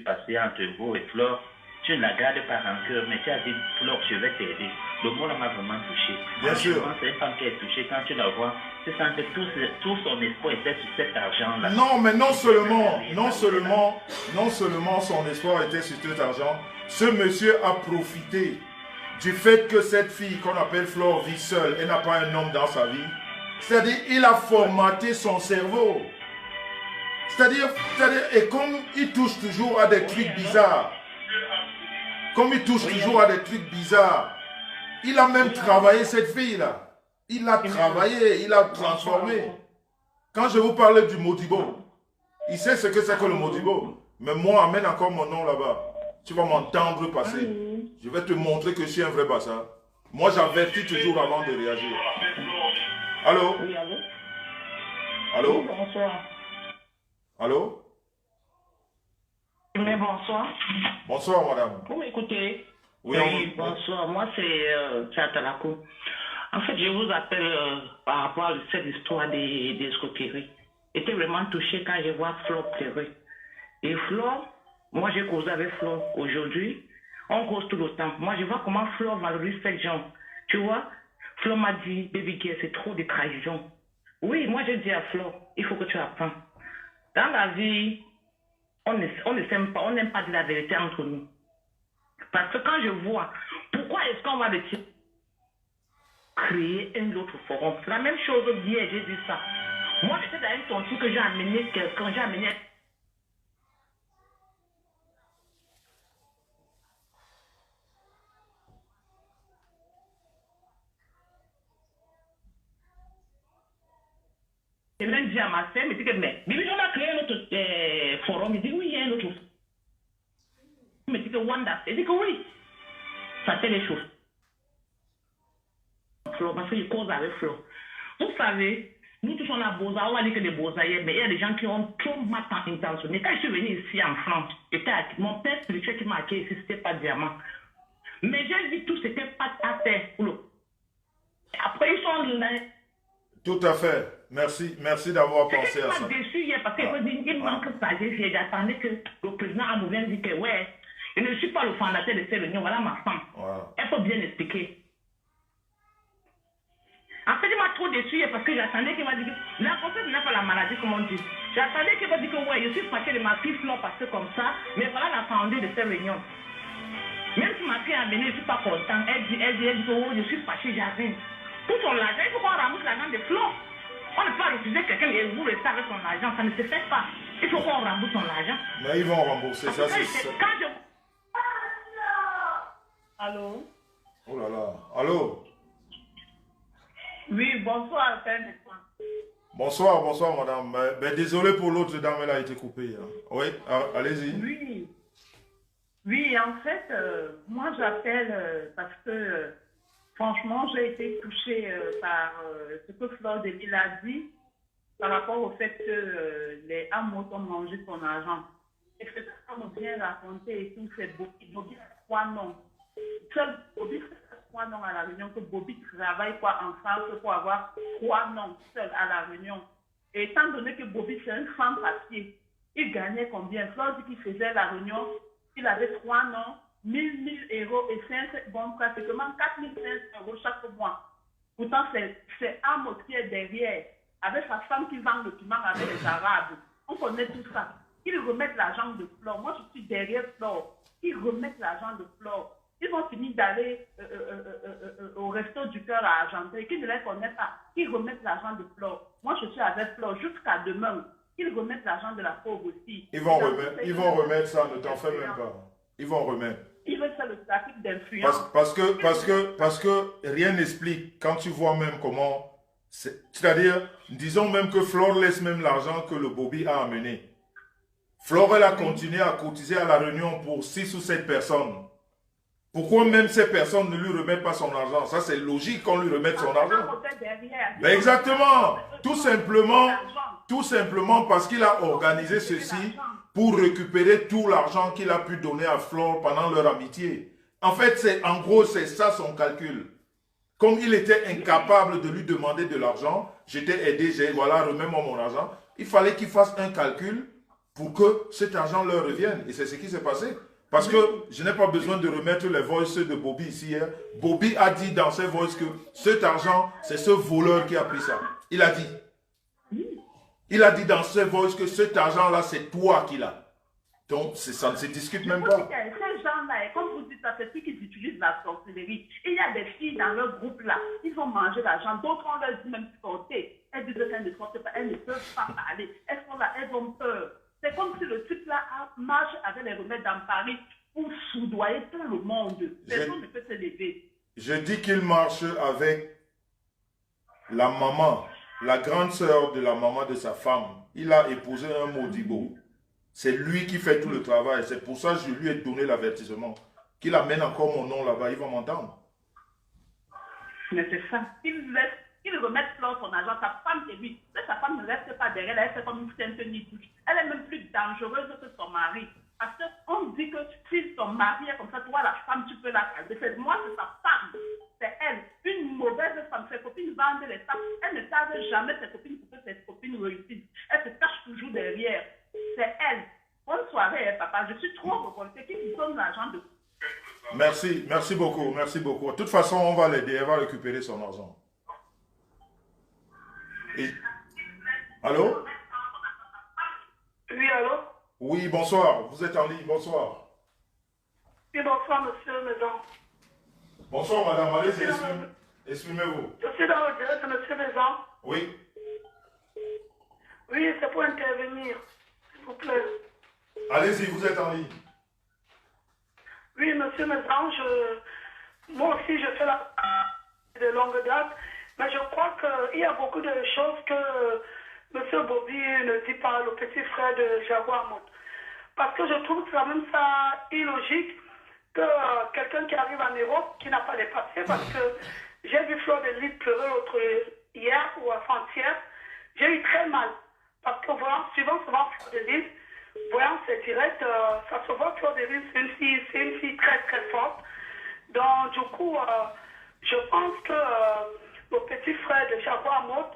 Speaker 4: passer entre vous et Flore. Tu ne la gardes pas en cœur, mais tu as dit, Flore, je vais t'aider. Le mot m'a vraiment touché.
Speaker 1: Bien sûr.
Speaker 4: C'est une femme qui est touchée. Quand tu la vois, tu sens que tout son espoir était sur cet argent-là.
Speaker 1: Non, mais non seulement son espoir était sur cet argent, ce monsieur a profité du fait que cette fille qu'on appelle Flore vit seule, elle n'a pas un homme dans sa vie. C'est-à-dire, il a formaté son cerveau. C'est-à-dire, et comme il touche toujours à des trucs bizarres, il a même travaillé cette fille-là. Il a travaillé, il a transformé. Quand je vous parle du Modibo, il sait ce que c'est que le Modibo. Mais moi, amène encore mon nom là-bas. Tu vas m'entendre passer. Je vais te montrer que je suis un vrai bâtard. Moi, j'avertis toujours avant de réagir. Allô?
Speaker 2: Oui, allô?
Speaker 1: Allô?
Speaker 2: Oui, bonsoir.
Speaker 1: Allô?
Speaker 2: Mais bonsoir.
Speaker 1: Bonsoir, madame.
Speaker 2: Vous m'écoutez?
Speaker 1: Oui,
Speaker 2: bonsoir. Moi, c'est Tchatalako. En fait, je vous appelle par rapport à cette histoire des escroqueries. J'étais vraiment touché quand je vois Flore pleurer. Et Flore, moi, j'ai causé avec Flore aujourd'hui. On cause tout le temps. Moi, je vois comment Flore valorise ces gens. Tu vois, Flore m'a dit, baby girl, c'est trop de trahison. Oui, moi, je dis à Flore, il faut que tu apprennes. Dans la vie, on ne s'aime pas, on n'aime pas de la vérité entre nous. Parce que quand je vois, pourquoi est-ce qu'on va le créer un autre forum? C'est la même chose hier, j'ai dit ça. Moi, j'étais dans une tontine que j'ai amené quelqu'un, j'ai amené et même dit à ma soeur, il me dit que, mais on a créé un autre forum. Il dit, oui, il y a un autre forum. Il me dit que Wanda, il dit que oui. Ça fait les choses. Flo, parce qu'il cause avec Flo. Vous savez, nous tous on a Beaux-Arts, on va dire que les Beaux-Arts, mais il y a des gens qui ont trop mal intentionné. Quand je suis venu ici en France, mon père spirituel qui m'a accueilli ici, c'était pas diamant. Mais j'ai dit tout, c'était pas à terre. Après, ils sont là.
Speaker 1: Tout à fait. Merci d'avoir pensé à ça.
Speaker 2: Je suis déçu hier parce qu'il manque de sagesse. J'attendais que le président Amouvien dise que ouais, je ne suis pas le fondateur de ces réunions, voilà ma femme.
Speaker 1: Voilà.
Speaker 2: Elle faut bien expliquer. En fait, il m'a trop déçu hier parce que j'attendais qu'il m'a dit que la grossesse n'est pas la maladie, comme on dit. J'attendais qu'il m'a dit que ouais, je suis fâchée de ma fille Flore parce que comme ça, mais voilà la fondée de ces réunions. Même si ma fille a amené, je ne suis pas content. Elle dit que oh, je suis fâchée, j'arrive. Pour son argent, il faut qu'on ramasse l'argent de Flore. On ne peut pas refuser quelqu'un et vous restez avec son argent, ça ne se fait pas. Il faut qu'on rembourse son argent.
Speaker 1: Mais ils vont rembourser, ça c'est ça.
Speaker 2: Quand je... Allô?
Speaker 1: Oh là là, allô?
Speaker 2: Oui, bonsoir,
Speaker 1: Bonsoir madame. Mais désolé pour l'autre dame, elle a été coupée. Hein. Oui, allez-y.
Speaker 2: Oui, en fait, moi j'appelle parce que franchement, j'ai été touchée par ce que Flore de Lille a dit par rapport au fait que les Amos ont mangé son argent. Et ce qu'on m'a bien raconté et tout, c'est Bobby a 3 noms. Seul Bobby a 3 noms à la réunion, que Bobby travaille quoi en France pour avoir 3 noms seuls à la réunion. Et étant donné que Bobby c'est un sans-papier, il gagnait combien? Flore dit qu'il faisait la réunion, il avait 3 noms. 1000 euros et 5, bon, pratiquement 4500 euros chaque mois. Pourtant, c'est Amos qui est derrière, avec sa femme qui vend le piment avec les Arabes. On connaît tout ça. Ils remettent l'argent de Flore. Moi, je suis derrière Flore. Ils remettent l'argent de Flore. Ils vont finir d'aller au resto du cœur à Argenteuil, qui ne les connaît pas. Ils remettent l'argent de Flore. Moi, je suis avec Flore jusqu'à demain. Ils remettent l'argent de la pauvre aussi.
Speaker 1: Ils vont remettre ça, ne t'en fais même pas. Ils vont remettre.
Speaker 2: Ils veulent faire le trafic d'influence.
Speaker 1: Parce que rien n'explique, quand tu vois même comment... C'est-à-dire, disons même que Flore laisse même l'argent que le Bobby a amené. Flore, elle a continué à cotiser à la réunion pour 6 ou 7 personnes. Pourquoi même ces personnes ne lui remettent pas son argent? Ça, c'est logique qu'on lui remette son argent. Mais exactement. Tout simplement parce qu'il a organisé ceci pour récupérer tout l'argent qu'il a pu donner à Flore pendant leur amitié. En fait, en gros, c'est ça son calcul. Comme il était incapable de lui demander de l'argent, j'étais aidé, voilà, remets-moi mon argent. Il fallait qu'il fasse un calcul pour que cet argent leur revienne. Et c'est ce qui s'est passé. Parce que je n'ai pas besoin de remettre les voices de Bobby ici. Hein. Bobby a dit dans ses voices que cet argent, c'est ce voleur qui a pris ça. Il a dit. Il a dit dans ses voices que cet argent-là, c'est toi qui l'as. Donc, ça ne se discute même pas.
Speaker 2: Ces gens-là, comme vous dites, c'est ceux qui utilisent la sorcellerie. Il y a des filles dans leur groupe-là, ils vont manger l'argent. D'autres, on leur dit même sortez. Elles disent qu'elles ne sortent pas, elles ne peuvent pas parler. Elles sont là, elles ont peur. C'est comme si le type-là marche avec les remèdes dans Paris pour soudoyer tout le monde. Personne ne peut se lever.
Speaker 1: Je dis qu'il marche avec la maman, la grande sœur de la maman de sa femme. Il a épousé un Modibo. C'est lui qui fait tout le travail. C'est pour ça que je lui ai donné l'avertissement. Qu'il amène encore mon nom là-bas, il va m'entendre.
Speaker 2: Mais c'est ça. Il remet Flore son argent, sa femme, c'est lui. Mais sa femme ne reste pas derrière, elle fait comme une sainte nitouche. Elle est même plus dangereuse que son mari. Parce qu'on dit que si son mari est comme ça, toi, la femme, tu peux la calmer. Moi, c'est sa femme. C'est elle. Une mauvaise femme. Ses copines vendent les femmes. Elle ne tarde jamais ses copines pour que ses copines réussissent. Elle se cache toujours derrière. C'est elle. Bonne soirée, papa. Je suis trop revoltée. Qui me donne l'argent de...
Speaker 1: Merci beaucoup, merci beaucoup. De toute façon, on va l'aider. Elle va récupérer son argent. Et... Allô?
Speaker 3: Oui, allô?
Speaker 1: Oui, bonsoir. Vous êtes en ligne, bonsoir.
Speaker 5: Oui, bonsoir, monsieur Maison.
Speaker 1: Bonsoir, madame. Allez-y, exprimez-vous.
Speaker 5: Je suis dans le direct de monsieur Maison.
Speaker 1: Oui.
Speaker 5: Oui, c'est pour intervenir, s'il vous plaît.
Speaker 1: Allez-y, vous êtes en ligne.
Speaker 5: Oui, monsieur Maison, moi aussi, je fais la de longue date, mais je crois qu'il y a beaucoup de choses que monsieur Bobby ne dit pas, le petit frère de Jaguar Mout. Parce que je trouve que c'est même ça illogique que quelqu'un qui arrive en Europe, qui n'a pas les papiers, parce que j'ai vu Fleur de Lys pleurer hier ou avant-hier, j'ai eu très mal. Parce que suivant souvent Fleur de Lys, voyant ses directs, ça se voit que Fleur de Lys, c'est une fille très très forte. Donc du coup, je pense que le petit frère de Jaguar Mout,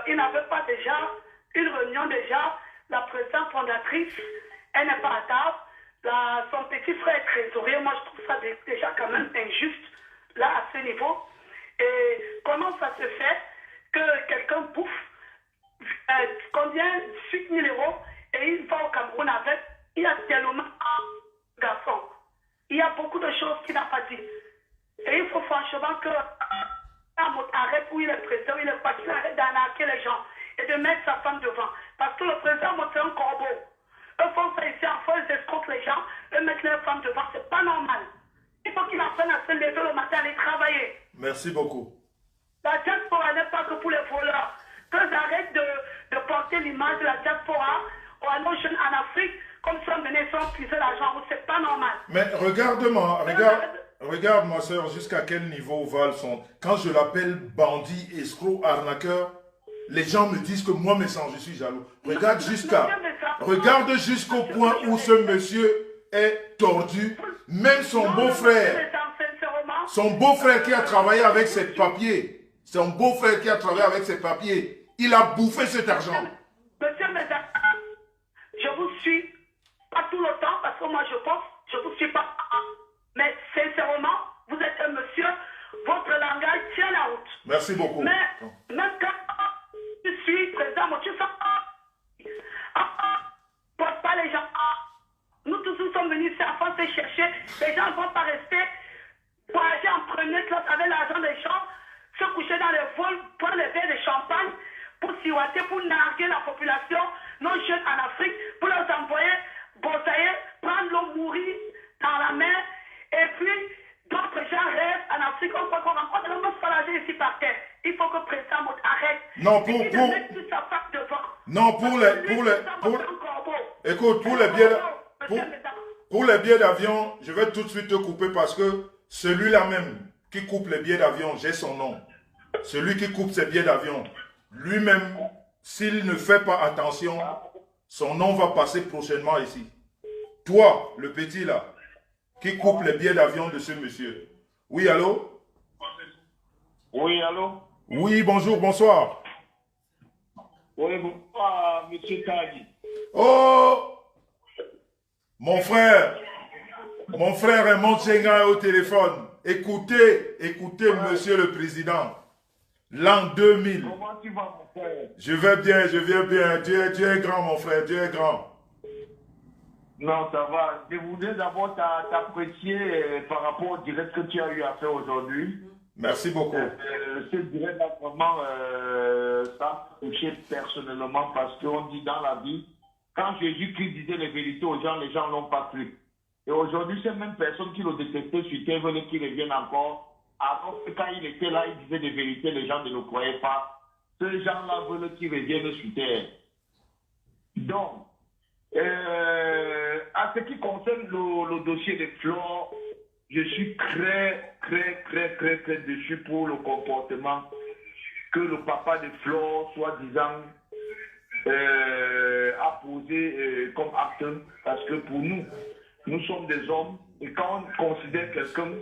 Speaker 5: il n'avait pas déjà une réunion déjà, la présidente fondatrice, elle n'est pas à table, son petit frère est trésorier, moi je trouve ça déjà quand même injuste, là à ce niveau. Et comment ça se fait que quelqu'un bouffe combien 8 000 € et il va au Cameroun avec, il y a tellement de garçons, il y a beaucoup de choses qu'il n'a pas dit. Et il faut franchement que arrête où il est président, il est parti, arrête d'arnaquer les gens et de mettre sa femme devant. Parce que le président c'est un corbeau. Eux font ça ici, en fait, ils escroquent les gens, eux mettent leur femme devant, c'est pas normal. Il faut qu'ils apprennent à se lever le matin, aller travailler.
Speaker 1: Merci beaucoup.
Speaker 5: La diaspora n'est pas que pour les voleurs. Qu'ils arrêtent de porter l'image de la diaspora à nos jeunes en Afrique, comme si on venait sans puiser l'argent, c'est pas normal.
Speaker 1: Mais regarde-moi, regarde ma soeur, jusqu'à quel niveau Val sont. Quand je l'appelle bandit, escroc, arnaqueur, les gens me disent que moi, je suis jaloux. Regarde jusqu'au point où ce monsieur est tordu. Même son beau-frère qui a travaillé avec ses papiers, il a bouffé cet argent.
Speaker 5: Monsieur, je vous suis pas tout le temps parce que moi je vous suis pas. Mais sincèrement, vous êtes un monsieur, votre langage tient la route.
Speaker 1: Merci beaucoup.
Speaker 5: Mais même quand je suis président, moi tu sens porte pas les gens. Nous tous nous sommes venus ici afin de chercher. Les gens ne vont pas rester voyager en première classe avec l'argent des gens, se coucher dans les vols, prendre les verres de champagne pour siroter, pour narguer la population, nos jeunes en Afrique, pour les envoyer bossailler, prendre l'eau, mourir dans la mer. Et puis, d'autres gens rêvent en Afrique, on croit qu'on rencontre, on va se falager ici par terre. Il faut que le président arrête.
Speaker 1: Non, pour les billets d'avion, je vais tout de suite te couper parce que celui-là même qui coupe les billets d'avion, j'ai son nom. Celui qui coupe ses billets d'avion, lui-même, s'il ne fait pas attention, son nom va passer prochainement ici. Toi, le petit là, qui coupe les billets d'avion de ce monsieur. Oui, allô?
Speaker 6: Oui, allô?
Speaker 1: Oui, bonjour, bonsoir.
Speaker 6: Oui, bonsoir, monsieur Kagi.
Speaker 1: Oh! Mon frère est Montchenga au téléphone. Écoutez, monsieur le président. L'an 2000.
Speaker 6: Comment tu vas, mon frère?
Speaker 1: Je vais bien, je viens bien. Dieu est grand, mon frère, Dieu est grand.
Speaker 6: Non, ça va. Je voudrais d'abord t'apprécier par rapport au direct que tu as eu à faire aujourd'hui.
Speaker 1: Merci beaucoup.
Speaker 6: Ce direct-là, vraiment, ça m'a touché personnellement parce qu'on dit dans la vie, quand Jésus-Christ disait les vérités aux gens, les gens ne l'ont pas cru. Et aujourd'hui, ces mêmes personnes qui l'ont détesté sur terre veulent qu'il revienne encore. Alors que quand il était là, il disait des vérités, les gens ne le croyaient pas. Ces gens-là veulent qu'il revienne sur terre. Donc, à ce qui concerne le dossier de Flore, je suis très déçu pour le comportement que le papa de Flore, soi-disant, a posé comme acte. Parce que pour nous, nous sommes des hommes, et quand on considère quelqu'un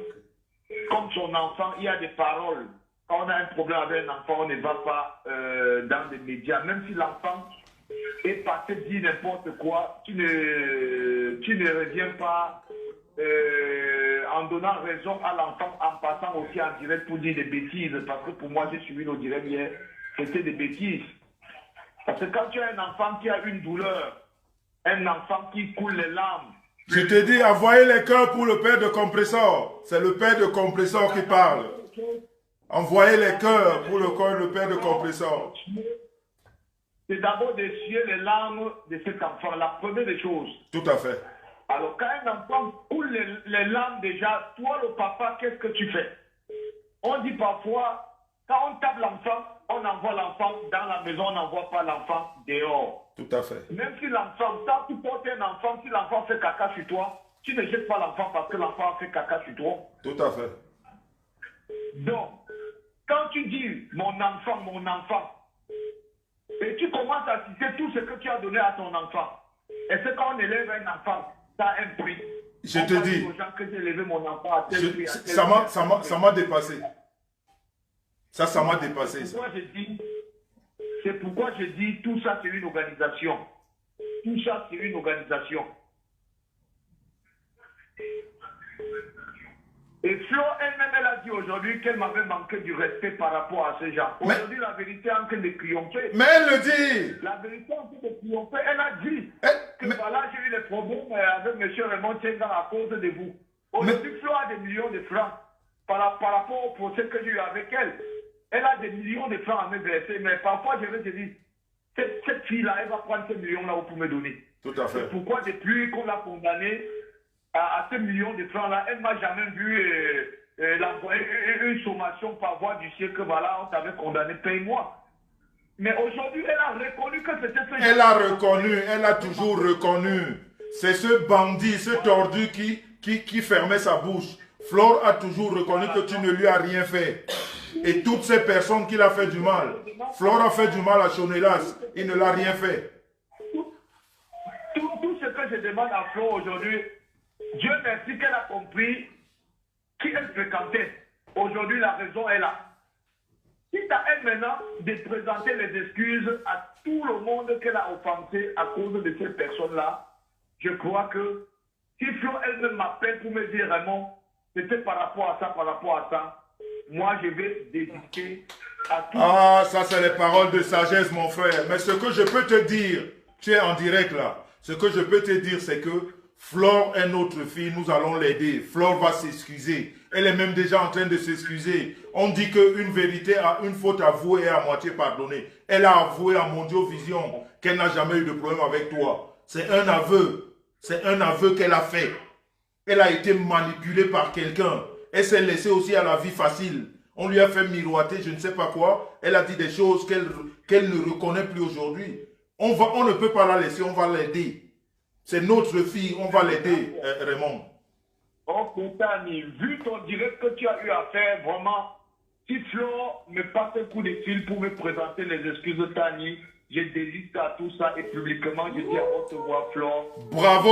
Speaker 6: comme son enfant, il y a des paroles. Quand on a un problème avec un enfant, on ne va pas dans les médias. Même si l'enfant est passé dire n'importe quoi, tu ne reviens pas en donnant raison à l'enfant, en passant aussi en direct pour dire des bêtises. Parce que pour moi, j'ai suivi le direct hier, c'était des bêtises. Parce que quand tu as un enfant qui a une douleur, un enfant qui coule les larmes,
Speaker 1: Je te dis, envoyez les cœurs pour le père de compresseur. C'est le père de compresseur qui parle. Envoyez les cœurs pour le père de compresseur.
Speaker 6: C'est d'abord d'essuyer les larmes de cet enfant, la première des choses.
Speaker 1: Tout à fait.
Speaker 6: Alors, quand un enfant coule les larmes déjà, toi, le papa, qu'est-ce que tu fais? On dit parfois, quand on tape l'enfant, on envoie l'enfant dans la maison, on n'envoie pas l'enfant dehors.
Speaker 1: Tout à fait.
Speaker 6: Même si l'enfant, quand tu portes un enfant, si l'enfant fait caca sur toi, tu ne jettes pas l'enfant parce que l'enfant a fait caca sur toi.
Speaker 1: Tout à fait.
Speaker 6: Donc, quand tu dis mon enfant, et tu commences à citer tout ce que tu as donné à ton enfant, et c'est quand on élève un enfant, ça a un prix.
Speaker 1: Je te dis,
Speaker 6: aux gens que j'ai élevé mon enfant à tel prix,
Speaker 1: ça m'a dépassé. Ça m'a dépassé.
Speaker 6: C'est pourquoi je dis tout ça c'est une organisation. Tout ça c'est une organisation. Et Flo elle-même, elle a dit aujourd'hui qu'elle m'avait manqué du respect par rapport à ces gens. Aujourd'hui, la vérité est en train de triompher.
Speaker 1: Mais elle le dit.
Speaker 6: La vérité est en train de triompher. Elle a dit que voilà, j'ai eu des problèmes avec M. Raymond Tchenga à cause de vous. Aujourd'hui, Flo a des millions de francs par rapport au procès que j'ai eu avec elle. Elle a des millions de francs à me verser, mais parfois je vais te dire, cette fille-là, elle va prendre ces millions-là pour me donner.
Speaker 1: Tout à fait.
Speaker 6: C'est pourquoi depuis qu'on l'a condamnée à ces millions de francs-là, elle ne m'a jamais vu une sommation par voie du ciel que voilà, on t'avait condamné, paye-moi. Mais aujourd'hui, elle a reconnu que c'était ce...
Speaker 1: Elle a reconnu, elle a toujours reconnu. C'est ce bandit, ce tordu qui fermait sa bouche. Flore a toujours reconnu que tu ne lui as rien fait. Et toutes ces personnes qui l'ont fait du mal. Flore a fait du mal à Chonelas. Il ne l'a rien fait.
Speaker 6: Tout ce que je demande à Flore aujourd'hui, Dieu merci qu'elle a compris qui elle fréquentait. Aujourd'hui, la raison est là. C'est à elle maintenant de présenter les excuses à tout le monde qu'elle a offensé à cause de ces personnes-là. Je crois que si Flore elle-même m'appelle pour me dire vraiment, c'était par rapport à ça, moi je vais désister à tout.
Speaker 1: Ah, ça c'est les paroles de sagesse, mon frère. Mais ce que je peux te dire, tu es en direct là, ce que je peux te dire c'est que Flore est notre fille, nous allons l'aider. Flore va s'excuser. Elle est même déjà en train de s'excuser. On dit qu'une vérité a une faute avouée et à moitié pardonnée. Elle a avoué à Mondiovision qu'elle n'a jamais eu de problème avec toi. C'est un aveu. C'est un aveu qu'elle a fait. Elle a été manipulée par quelqu'un. Elle s'est laissée aussi à la vie facile. On lui a fait miroiter, je ne sais pas quoi. Elle a dit des choses qu'elle ne reconnaît plus aujourd'hui. On ne peut pas la laisser, on va l'aider. C'est notre fille, on va l'aider, Raymond.
Speaker 6: Ok, Tani, vu ton direct que tu as eu à faire, vraiment, si Flore me passe un coup de fil pour me présenter les excuses de Tani, je désiste à tout ça et publiquement, je dis à haute voix, Flore.
Speaker 1: Bravo.